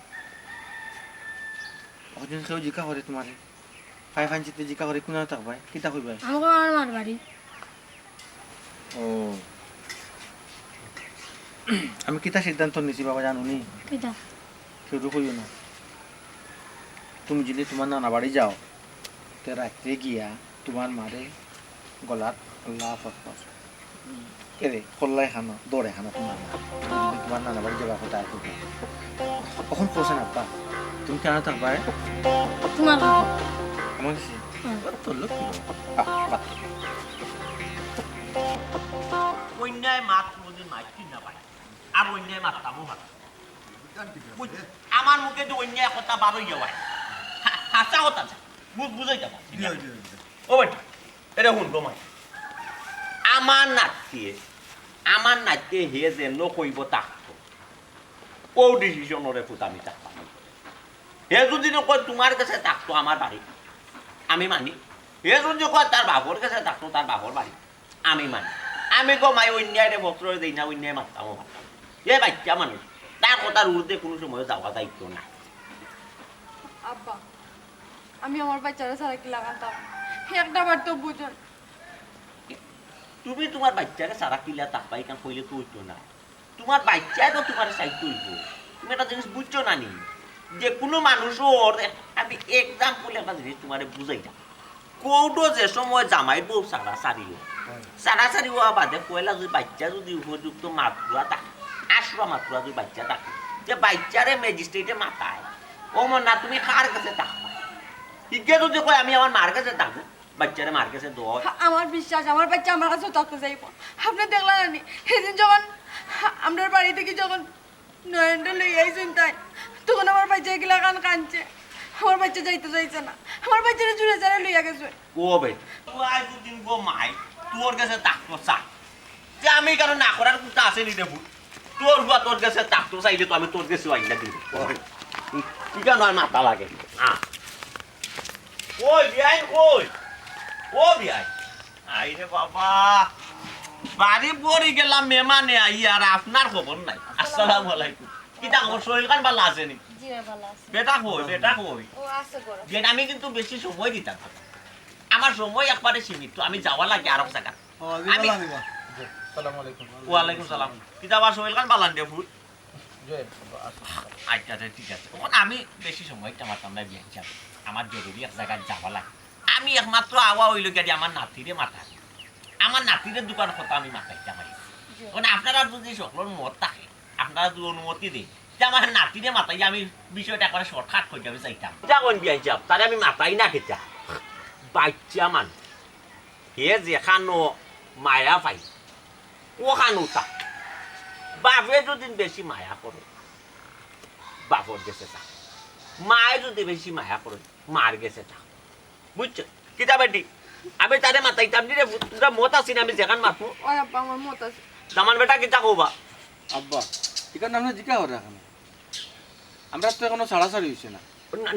ওদিন কেউ জিকা করে তোমার ফাইভ আনছিতে জিকা করে কোন থাকবাই কিতা করবাই আমাকে আমার মার বাড়ি ও আমি কিতা সিদ্ধান্ত নিছি বাবা জানো নি কিতা কেউ কইও না তুমি যদি তোমার নানা বাড়ি যাও তো রাত্রে গিয়া তোমার মারে গলাত আল্লাহ ফটফট এরে কল্লাই খানো দৌড়ে খানো তোমার মা তুমি তোমার নানা বাড়ি যাবা কথা আর কখন কোসেন আব্বা তুমি কেন থাকবা তোমার বাবা। আমার কাছে তোর লোক অন্যায় মাত কোনোদিন মাইকি না পায় আর অন্যায় মাততামও ভালো আমার মুখে তো অন্যায় কথা বারোই যাওয়ায় হাসা কথা বুঝাই যাবো ও বেটা এটা শুনবো মাই আমার নাতিয়ে হে যেন কইব তাকতো ও ডিসিশনরে ফুটামি থাকতাম হে যদি নকয় তোমার কাছে থাকতো আমার বাড়ি আমি মানি হে যদি কয় তার বাপর কাছে থাকতো তার বাপর বাড়ি আমি মানি আমি গো মাই অন্যায় বস্ত্র দিই না অন্যায় মারতামও ভাবতাম এ বাচ্চা মানুষ তার কথার উর্ধে কোনো সময় যাওয়া দায়িত্ব না আব্বা আমি আমার বাচ্চারা ছাড়া কি লাগাতাম একটা বার তো বুঝুন তুমি তোমার বাচ্চাকে সারা কিলা তাকবাই কান কইলে তো হইতো না তোমার বাচ্চাই তো তোমার সাইতে হইব তুমি একটা জিনিস বুঝছো না নি যে কোনো মানুষের আমি এক্সাম্পল একটা জিনিস তোমারে বুঝাইতাম কৌটো যে সময় জামাই বউ সারাসারি হওয়া বাদে পয়লা যদি বাচ্চা যদি উপযুক্ত মাত্রা থাকে আশ্রা মাত্রা যদি বাচ্চা থাকে যে বাচ্চারে ম্যাজিস্ট্রেটে মাতায় ও মন না তুমি কার কাছে থাকবা ইকে যদি কয় আমি আমার মার কাছে থাকবো বাচ্চারে মার কাছে দোয় আমার বিশ্বাস আমার বাচ্চা আমার কাছেও থাকতে চাইব আপনি দেখলেন না সেদিন যখন আপনার বাড়ি থেকে যখন নয়নটা লই আইছেন তাই তখন আমার বাচ্চা এগুলা কানছে আমার বাচ্চা যাইতে চাইছে না আমার বাচ্চারা জুড়ে যারা লইয়া গেছে ও বেট তুই দুদিন গো মাই তোর কাছে তাকতো চা যে আমি কারণ না করার কুটা আছে নি দেবু তোর হুয়া তোর কাছে তাকতো চাইলে তো আমি তোর কাছে আইনা দিব কি কেন আর মাথা লাগে ওই বিয়াই কই ও বিয়াই আইরে বাবা বাড়ি পড়ে গেলাম মেহমানে আই আর আপনার খবর নাই আসসালামু আলাইকুম কিটা খবর শরীর কান ভালো আছে নি জি ভালো আছে বেটা কই ও আছে গরো যেন আমি কিন্তু বেশি সময় দিতাম না। আমার সময় একবারে সীমিত আমি যাওয়া লাগে আরব জায়গা আমি আসসালামু আলাইকুম ওয়ালাইকুম সালাম কিটা আবার শরীর কান ভালো আনতে ফুট জয় আচ্ছা ঠিক আছে এখন আমি বেশি সময় টামাতাম না বিয়ে যাব আমার জরুরি এক জায়গায় যাওয়া লাগে আমি একমাত্র আওয়া হইল গিয়ে আমার নাতিরে মাথা আমার নাতিরের দোকান কথা আমি মাথাইতে পারি এখন আপনারা যদি সকলের মত থাকে আপনারা যদি অনুমতি দেন যে আমার নাতিরে মাথাই আমি বিষয়টা একবারে শর্টকাট করে আমি চাইতাম যাবেন বিয়ে যাব তাহলে আমি মাথাই না খেতা বাচ্চা মান হে যেখানো মায়া পাই ওখানো তা বাপে যদি বেশি মায়া করে বাপর গেছে তা মায়ে যদি বেশি মায়া করে মার গেছে তা বুঝছো কিতা বেটি আমি তারে মাতাইতাম নি রে তোরা মত আছি না আমি যেখান মাতু ওই আব্বা আমার মত আছে দামান বেটা কিতা কবা আব্বা এখানে আমরা জিজ্ঞা করে এখন আমরা তো এখনো ছাড়াছাড়ি হয়েছে না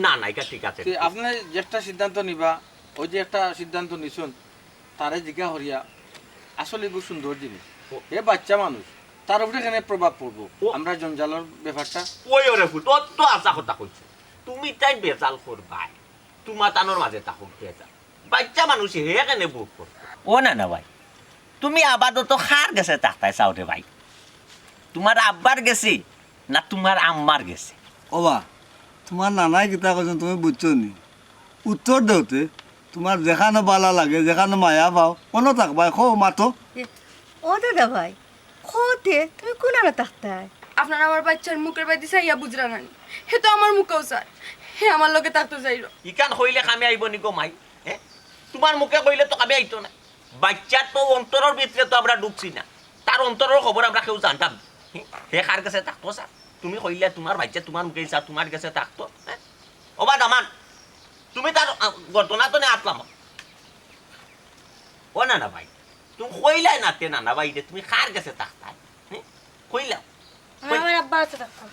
না না এটা ঠিক আছে আপনি যে একটা সিদ্ধান্ত নিবা ওই যে একটা সিদ্ধান্ত নিছুন তারে জিজ্ঞা হরিয়া আসলে খুব সুন্দর জিনিস এ বাচ্চা মানুষ তার উপরে এখানে প্রভাব পড়বো আমরা জঞ্জালের ব্যাপারটা ওই ওরে ফুট তোর তো আশা কথা কইছো তুমি তাই বেজাল করবাই তোমার তানোর মাঝে তা করতে যা বাচ্চা মানুষ হে কেন বুক করতে ও না ভাই তুমি আপাতত খার গেছে তাকতাই চাও রে ভাই তোমার আব্বার গেছে না তোমার আম্মার গেছে ওবা তোমার নানাই কিতা কৈছেন তুমি বুঝছো নি উত্তর দেওতে তোমার যেখানে বালা লাগে যেখানে মায়া পাও কোনো থাকবাই খো মাতো ও দাদা ভাই খোতে তুমি কোন আলো তাকতাই আপনার আমার বাচ্চার মুখের বাইতে চাইয়া বুঝরা নানি হে তো আমার মুখেও স্যার হে আমার লোকে থাকতে চাইলো ইকান কইলে কামে আইব নি গো মাই হ্যাঁ তোমার মুখে কইলে তো কামে আইতো না বাচ্চার তো অন্তরের ভিতরে তো আমরা ঢুকছি না তার অন্তরের খবর আমরা কেউ জানতাম হে কার কাছে থাকতো স্যার তুমি কইলে তোমার বাচ্চা তোমার মুখে স্যার তোমার কাছে থাকতো হ্যাঁ ওবা দামান তুমি তার ঘটনা তো নে আতলাম ও না ভাই তুমি কইলাই না তে না ভাই তুমি কার কাছে থাকতা হ্যাঁ কইলা আমার আব্বা আছে থাকতাম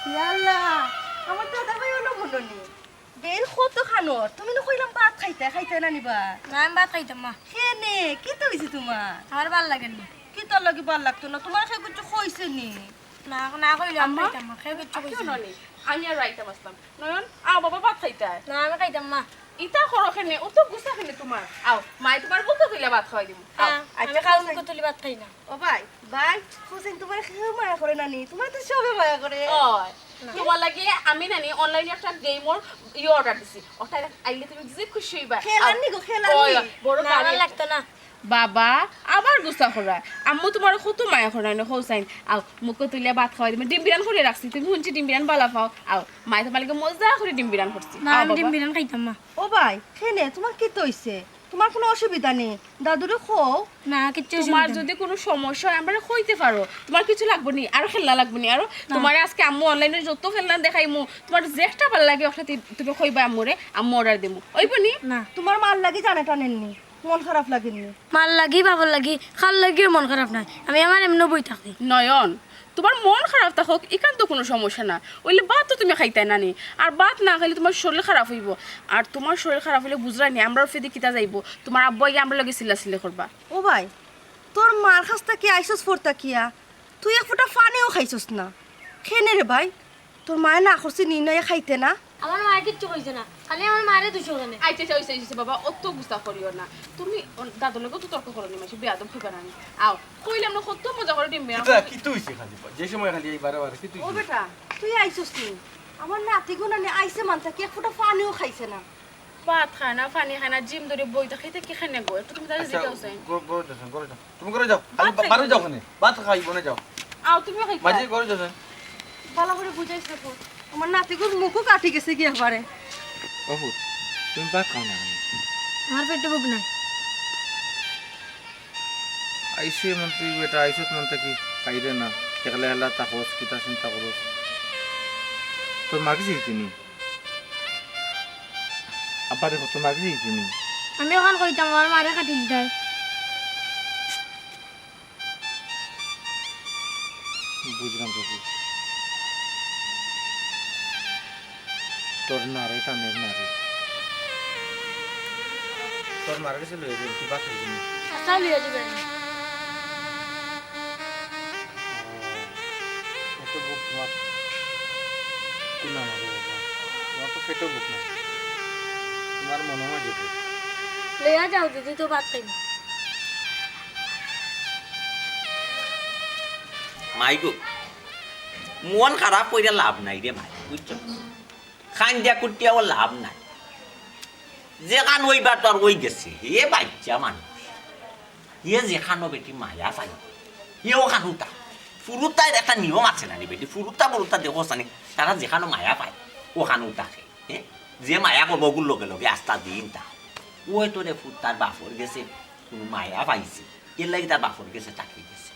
ইয়াল্লা আমার দাদা ভাই হলো মননি বেল কত খানো তুমি না কইলাম ভাত খাইতে না নিবা না আমি ভাত খাইতাম মা কেনে কি তো হইছে তোমার আমার ভাল লাগে না কি তোর লাগি ভাল লাগতো না তোমার সে কিছু কইছে নি না না কইলে আমি খাইতাম মা খেয়ে কিচ্ছু কইছি না আমি আর রাইতাম আসলাম নয়ন আও বাবা ভাত খাইতে না আমি খাইতাম মা ইটা করো খেনে ও তো গুছা খেনে তোমার আও মাই তোমার বুকে কইলা ভাত খাওয়াই দিমু আও আমি খাল মুখে তুলি ভাত খাই না ও ভাই হোসেন তোমার কেউ মায়া করে নানি তোমার তো সবে মায়া করে ওই তোমার লাগে আমি নানি অনলাইনে একটা গেমর অর্ডার দিছি ওটা আইলে তুমি যে খুশি হইবা খেলানি গো খেলানি বড় না আমার লাগতো না বাবা আবার গুছা করা আম্মু তোমার কত মায়া করা না হোসাইন আও মুখে তুলে ভাত খাওয়াই দিমু ডিম বিরান করে রাখছি তুমি হুনছি ডিম বিরান বালা পাও আও মাই তোমার লাগে মজা করে ডিম বিরান করছি না আমি ডিম বিরান খাইতাম মা ও ভাই কেনে তোমার কি তো হইছে তোমার কোনো অসুবিধা নেই দাদুরে খো না কিচ্ছু তোমার যদি কোনো সমস্যা হয় আমরা কইতে পারো তোমার কিছু লাগবে নি আর খেলনা লাগবে নি আর তোমার আজকে আম্মু অনলাইনে যত খেলনা দেখাইমু তোমার যেটা ভালো লাগে ওটা তুমি কইবা আম্মুরে আম্মু অর্ডার দিমু ওইবনি না তোমার মার লাগি জানে টানেননি মন খারাপ লাগেননি মাল লাগি বাবার লাগি খাল লাগিও মন খারাপ নাই আমি আমার এমনি বই থাকি নয়ন তোমার মন খারাপ থাকুক এখান তো কোনো সমস্যা না ওইলে ভাত তো তুমি খাইতে না নি আর ভাত না খাইলে তোমার শরীর খারাপ হইব আর তোমার শরীর খারাপ হইলে বুঝলাই নি আমরা ফেদি কিতা যাইব তোমার আব্বা গিয়ে আমরা লগে সিলা করবা ও ভাই তোর মার খাস্তা কি আইসস ফোরতা কিয়া তুই এক ফোঁটা পানিও খাইছস না খেনে রে ভাই তোর মায়ে না করছি নিয়ে খাইতে না আমার মায়ের কিচ্ছু কইছে না খালি আমার মায়ের দুশো কেন আইতে চাইছে বাবা অত গুস্তা করিও না তুমি দাদুর লগে তো তর্ক করো নি মাসে বেয়াদব হইবা না আও কইলাম না কত মজা করে দিম মেয়া কিতা কি তুইছে খালি যে সময় খালি এই বারে বারে কি তুই ও বেটা তুই আইছস নি আমার নাতি গুনানে আইছে মানতা কি এক ফোঁটা পানিও খাইছে না ভাত খায় না পানি খায় না জিম ধরে বইটা খাইতে কি খানে গো একটু তুমি তাহলে জিজ্ঞাসা চাই করে যাও তুমি করে যাও খালি বারে যাও খানে ভাত খাই বনে যাও আও তুমি খাই মাঝে করে যাও ভালো করে বুঝাইছ রে আমার নাতি গুর মুখও কাটি গেছে কি একবারে বাবু তুমি ভাত খাও না আমার পেটে বুক নাই আইসে মন্ত্রী বেটা আইসত মন্ত্রী কি খাইরে না একলা হেলা তাপস কিতা চিন্তা করো তোর মাকে শিখিনি আপারে তোর মাকে শিখিনি আমি ওখান কইতাম আমার মারে কাটি দিতে বুঝলাম বাবু তোর নারে টানের নারে তোর মারে গেছে লয়ে যাবি তুই ভাত খাইবি আচ্ছা লিয়ে যাবে এত বুক তোমার তুলা না রে বাবা তোমার তো পেটও বুক না তোমার মনে হয় যাবে লিয়ে যাও দিদি তো ভাত খাই মাইগো মন খারাপ কইরা লাভ নাই রে মাই বুঝছো খান্দিয়া কুটিয়াও লাভ নাই যেখান ওইবার তোর ওই গেছে হে বাচ্চা মানুষ হে যেখানো বেটি মায়া পাই হেও খানুতা ফুরুতার একটা নিয়ম আছে না রে বেটি ফুরুতা বলুতা দেখো জানি তারা যেখানো মায়া পায় ও খানুতাকে হ্যাঁ যে মায়া করবো ওগুলো লগে লগে আস্তা দিন তা ওই তোরে ফুট তার বাপর গেছে কোনো মায়া পাইছে এর লাগে তার বাপর গেছে তাকে গেছে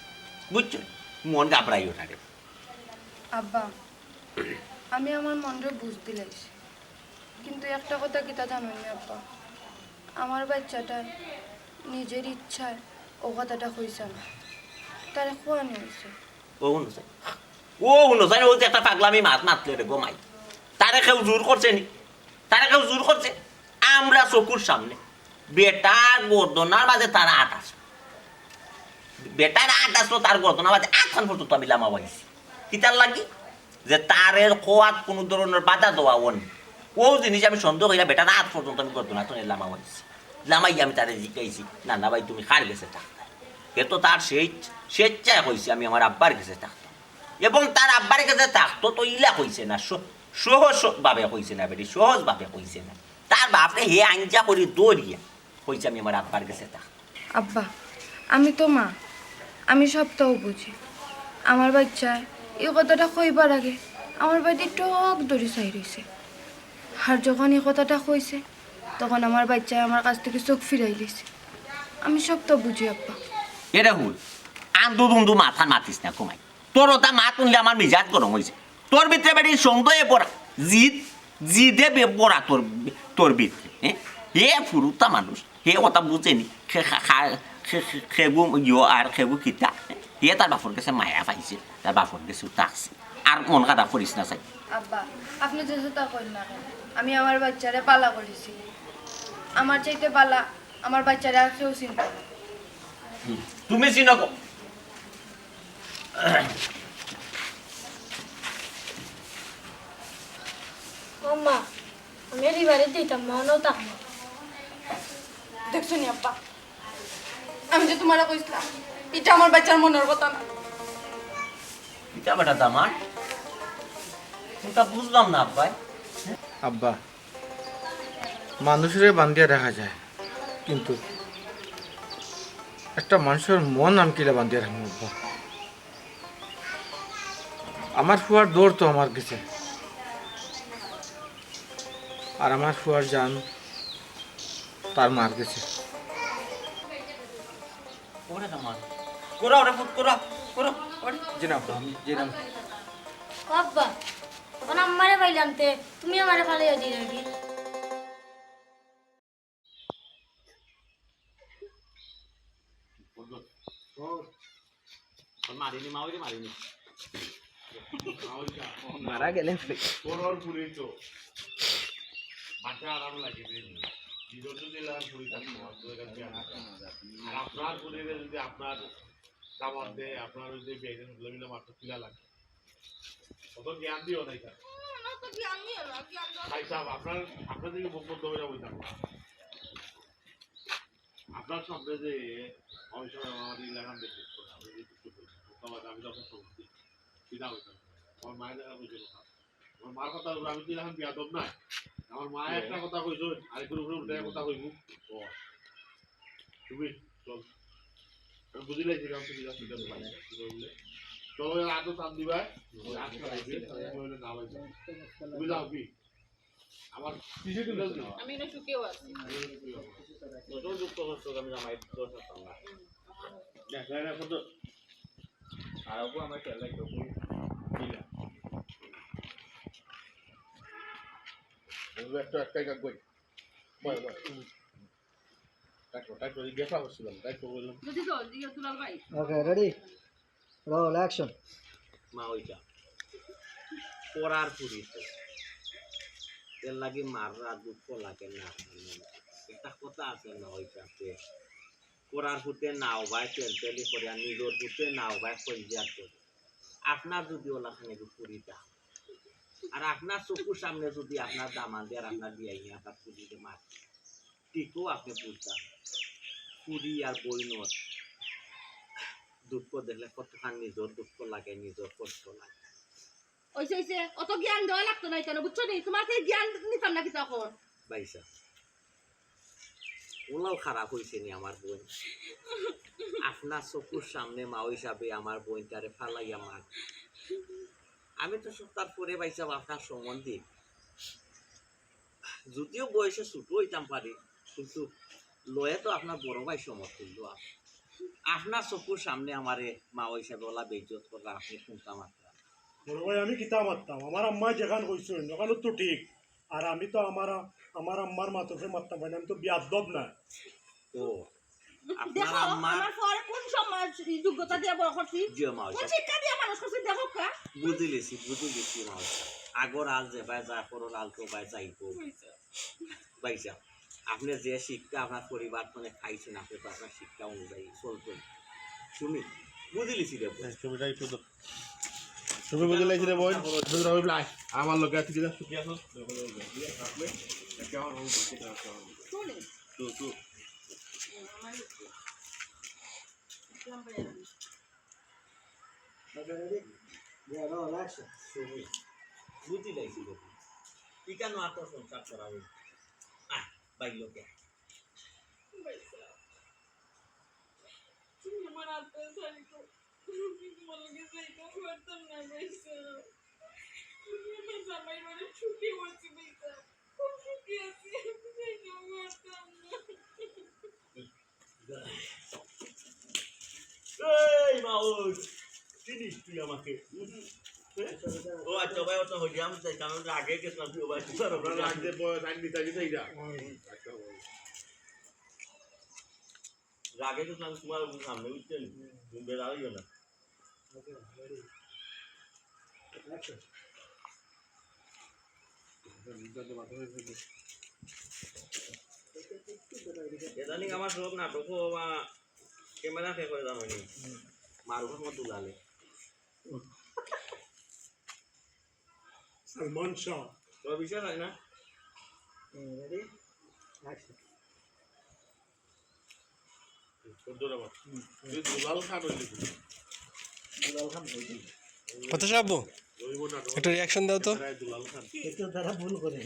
বুঝছো মন ঘাবড়াই ওটা রে আব্বা আমি আমার মনরে বুঝতে লাগছি কিন্তু একটা কথা কিতা জানেন না আব্বা আমার বাচ্চাটা নিজের ইচ্ছায় ও কথাটা কইছে না তারে কোয়ানি হয়েছে ও শুনছে ও যে একটা পাগলামি মাত মাতলে রে গোমাই তারে কেউ জোর করছে নি তারে কেউ জোর করছে আমরা চকুর সামনে বেটার গর্দনার মাঝে তারা আট আসলো বেটার আট আসলো তার গর্দনার মাঝে আটখান পর্যন্ত আমি লামা বাড়িছি কি তার লাগি যে তারের খোয়াত কোনো ধরনের বাধা দেওয়া ও নেই ও জিনিস আমি সন্দেহ করিলাম বেটার আট পর্যন্ত আমি গর্দনা তো লামা বাড়িছি লামাই আমি তারে জিজ্ঞাইছি না ভাই তুমি কার গেছে থাকতাম এ তো তার স্বেচ্ছায় হয়েছে আমি আমার আব্বার কাছে থাকতাম এবং তার আব্বার কাছে থাকতো তো ইলা হয়েছে না সহজভাবে হয়েছে না বেটি সহজভাবে হয়েছে না তার বাপরে হে আঞ্জা করি দৌড়িয়া হয়েছে আমি আমার আব্বার কাছে থাকতাম আব্বা আমি তো মা আমি সবটাও বুঝি আমার বাচ্চা এই কথাটা কইবার আগে আমার বাড়ি টক দড়ি চাই রয়েছে আর যখন এই কথাটা কইছে তখন আমার বাচ্চায় আমার কাছ থেকে চোখ ফিরাই দিয়েছে আমি সবটা বুঝি আব্বা এটা হুল আন্দু দুন্দু মাথা মাতিস না কমাই তোর ওটা মাত শুনলে আমার মিজাজ গরম হয়েছে তোর ভিতরে বেটি সন্দেহে পড়া জিদে পড়া তোর ভিতরে হ্যাঁ হে ফুরুতা মানুষ হে ওটা বুঝেনি খেবু ইয় আর খেবু কিতা হে তার বাপর কাছে মায়া পাইছে তার বাপর কাছে তাকছে আর মন খারাপ করিস না চাই আব্বা আপনি যেহেতু তা করেন না কেন আমি আমার বাচ্চারে পালা করেছি আমার চাইতে পালা আমার বাচ্চারা আর কেউ চিন্তা করে তুমি চিনক মা আমি এবারে দিতাম মনও থাকবো দেখছো নি আব্বা আমি যে তোমার কইছিলাম এটা আমার বাচ্চার মনের কথা না এটা বেটা দামার এটা বুঝলাম না আব্বাই আব্বা মানুষের বান্ধিয়া দেখা যায় কিন্তু একটা মানুষের মন আমি কিলা বান্ধিয়া রাখবো আব্বা আমার ফুয়ার দৌড় তো আমার কাছে আর আমার ফুয়ার জান তার মার গেছে। ওরে আমার কোরা ওরে ফুট কোরা কোরা ওরে জিনাব জিনাব বাবা তখন আমারে পাইলাম তে তুমি আমারে ফালিয়ে দিলে কি মারিনি মাওরি মারিনি মারা গেলেন পরর পুরি তো মাথা আরাম লাগে বিরোধ যদি লাগান পুরি থাকতে আর আপনার পুরিরে যদি আপনার দাবার দেয় আপনার ওই যে বেগেন মিলে মাত্র কিলা লাগে অত জ্ঞান দিও নাই স্যার আপনার আপনাদেরকে বক্তব্য হয়ে যাবো আপনার সামনে যে অনেক সময় আমার লাগান দেখে আমি তখন সত্যি চিন্তা হইতাম আমার মায়ের দেখা বুঝলো না আমার মার কথা আমি তো এখন বিয়াদব নাই আমার মায়ের একটা কথা কইছো আরেকটু উপরে উল্টে কথা কইবো তুমি চল আমি বুঝি লাইছি কারণ তুমি যাচ্ছি চলো আগে টান দিবা না হইছে তুমি যাও কি আমার কিছু দিন আমি না সুখেও আছি নতুন যুক্ত হচ্ছে আমি জামাই দোষ করতাম না না কত আর আপু আমার খেয়াল রাখবো দিলা একটা একটাই কাকবই বয় বয় টাইট করে গেফা হচ্ছিলাম টাইট করে বললাম যদি তো দিকে তুলাল ভাই ওকে রেডি রোল অ্যাকশন মা ওইটা পড়ার পুরিতে এর লাগে মাররা দুঃখ লাগে না একটা কথা আছে না ওইটাতে পড়ার ফুটে নাও ভাই তেলি করে আর নিজের ফুটে নাও ভাই কইয়া করে আপনার যদি ওলাখানে পুরিটা আর আপনার চকুর সামনে যদি আপনার দামান দিয়ে আর আপনার দিয়ে আপনার পুরিতে মার টিকও আপনি পুরতাম পুরি আর বইনত দুঃখ দেখলে কতখান নিজের দুঃখ লাগে নিজের কষ্ট লাগে ওইছে অত জ্ঞান দেওয়া লাগতো না কেন বুঝছো নি তোমার সেই জ্ঞান নিতাম নাকি তখন বাইসা ওলাও খারাপ হয়েছে নি আমার বোন আপনার চকুর সামনে মা হিসাবে আমার বোনটারে ফালাইয়া মার আমি তো সপ্তাহ পরে বাইসা আপনার সম্বন্ধে যদিও বয়সে ছোট হইতাম পারি কিন্তু লয়ে তো আপনার বড় ভাই সমতুল্য আপনার চকুর সামনে আমারে মা হিসাবে ওলা বেইজ্জত করা আপনি শুনতাম আপনার বড় ভাই আমি কিতা মারতাম আমার আম্মা যেখান কইছেন ওখানে তো ঠিক আর আমি তো আমার আম্মার মাতকে মারতাম পারি আমি তো বিয়াদব না ও আপনার দেখো আম্মার আমার পরে কোন সমাজ যোগ্যতা দিয়ে বড় করছি জি মা কোন শিক্ষা দিয়ে মানুষ করছি দেখো কা বুঝিলেছি মা আগর আল যে ভাই যা করো আল তো ভাই যাইবো বাইসা আপনি যে শিক্ষা আপনার পরিবার মানে খাইছেন আপনি তো আপনার শিক্ষা অনুযায়ী চলতেন সুমি বুঝিলেছি রে ছবিটা একটু ছবি বুঝে লাইছি রে বোন ছবি রবি লাই আমার লোক আছে কিনা সুখী আছো কেমন হবে শুনি তো তো okay ready roll action Sumi বুঝিলাইছি রে কি কেন এত সংসার করাবে বাই লোকে আমার আত্মা সারি তো তোমার লগে যাইতে পারতাম না বাইসা আমার জামাই মানে ছুটি হচ্ছে বাইসা খুব সুখী আছি যাইতে পারতাম না এই মাউস চিনিস তুই আমাকে ও আচ্ছা ভাই ওটা হয়ে আমি তাই কারণ আগে গেছিলাম তুই ভাই স্যার আমরা লাগতে বয়স আইন দিতে গেছে এইটা আগে গেছিলাম তোমার সামনে বুঝছেন তুমি বেড়াইও না ওকে রেডি অ্যাকশন এদানি আমার সব নাটক বা ক্যামেরা শেষ করে যাবো নি মারুফের মতো তুলালে সলমান শাহ তোর বিশ্বাস হয় না রেডি অ্যাকশন দুলাল খান হইলে দুলাল খান রেডি কত সাবো একটা রিয়াকশন দাও তো দুলাল খান একটু তারা ভুল করে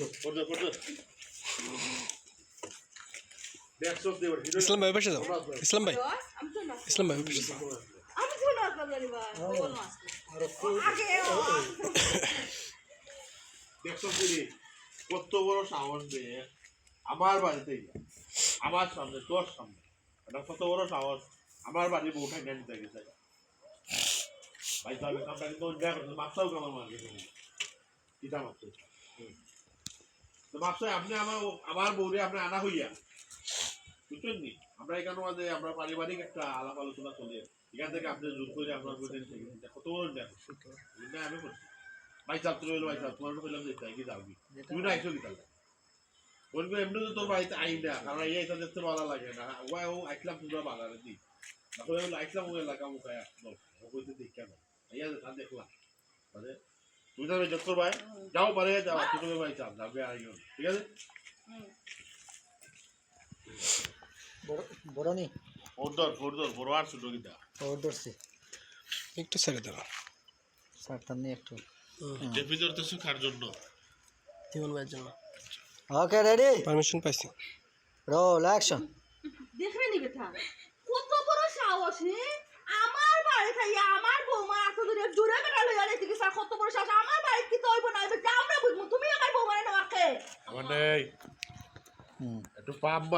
ইসলাম ভাই পাশে যাও ইসলাম ভাই আমি তো না ইসলাম ভাই পাশে যাও আমি তো না জানি ভাই আগে দেখছো কত বড় সাহস দিয়ে আমার বাড়িতে আমার সামনে তোর সামনে এটা কত বড় সাহস আমার বাড়ির বউটা জ্ঞান দিতে গেছে ভাই তো আমি কামটা কিন্তু অন্যায় করতে মাপসাও কামার মার্কে কিতা মাপসাই তো মাপসাই আপনি আমার বউরে আপনি আনা হইয়া বুঝছেন নি আমরা এখানে মাঝে আমরা পারিবারিক একটা আলাপ আলোচনা চলে এখান থেকে আপনি জোর করে আপনার বউদের কত বড় অন্যায় আমি করছি ভাই চাপ তুলে ভাই চাপ তোমার বললাম যে তাই কি যাবি তুমি না আইসো কি তাহলে বলবো এমনি তো তোর বাড়িতে আইন না কারণ এই এটা দেখতে ভালো লাগে না ও আইসলাম তোমরা বাজারে দিই তাহলে আইসলাম ওই এলাকা মুখায় বলতে দিক কেন ইয়া তা দেখলাম মানে তুমি তাহলে যত ভাই যাও পারে যাও তুমি ভাই চাপ যাবে আইও ঠিক আছে বড় নি ফোরদর বড় আর ছোট কিটা ধরছি একটু ছেড়ে দাও সারতাম নি একটু ডেপি ধরতেছো কার জন্য জীবন ভাইয়ের জন্য ওকে রেডি পারমিশন পাইছি রোল অ্যাকশন দেখবে নি বেটা কত বড় সাহস হে আমার বাড়ি খাইয়া আমার বৌমা এত দূরে জুড়ে বেটা লইয়া রেখে দিছে কত বড় সাহস আমার বাড়ি কি তৈব না বেটা আমরা বুঝবো তুমি আমার বৌমারে নেওয়াকে মানে একটু পাম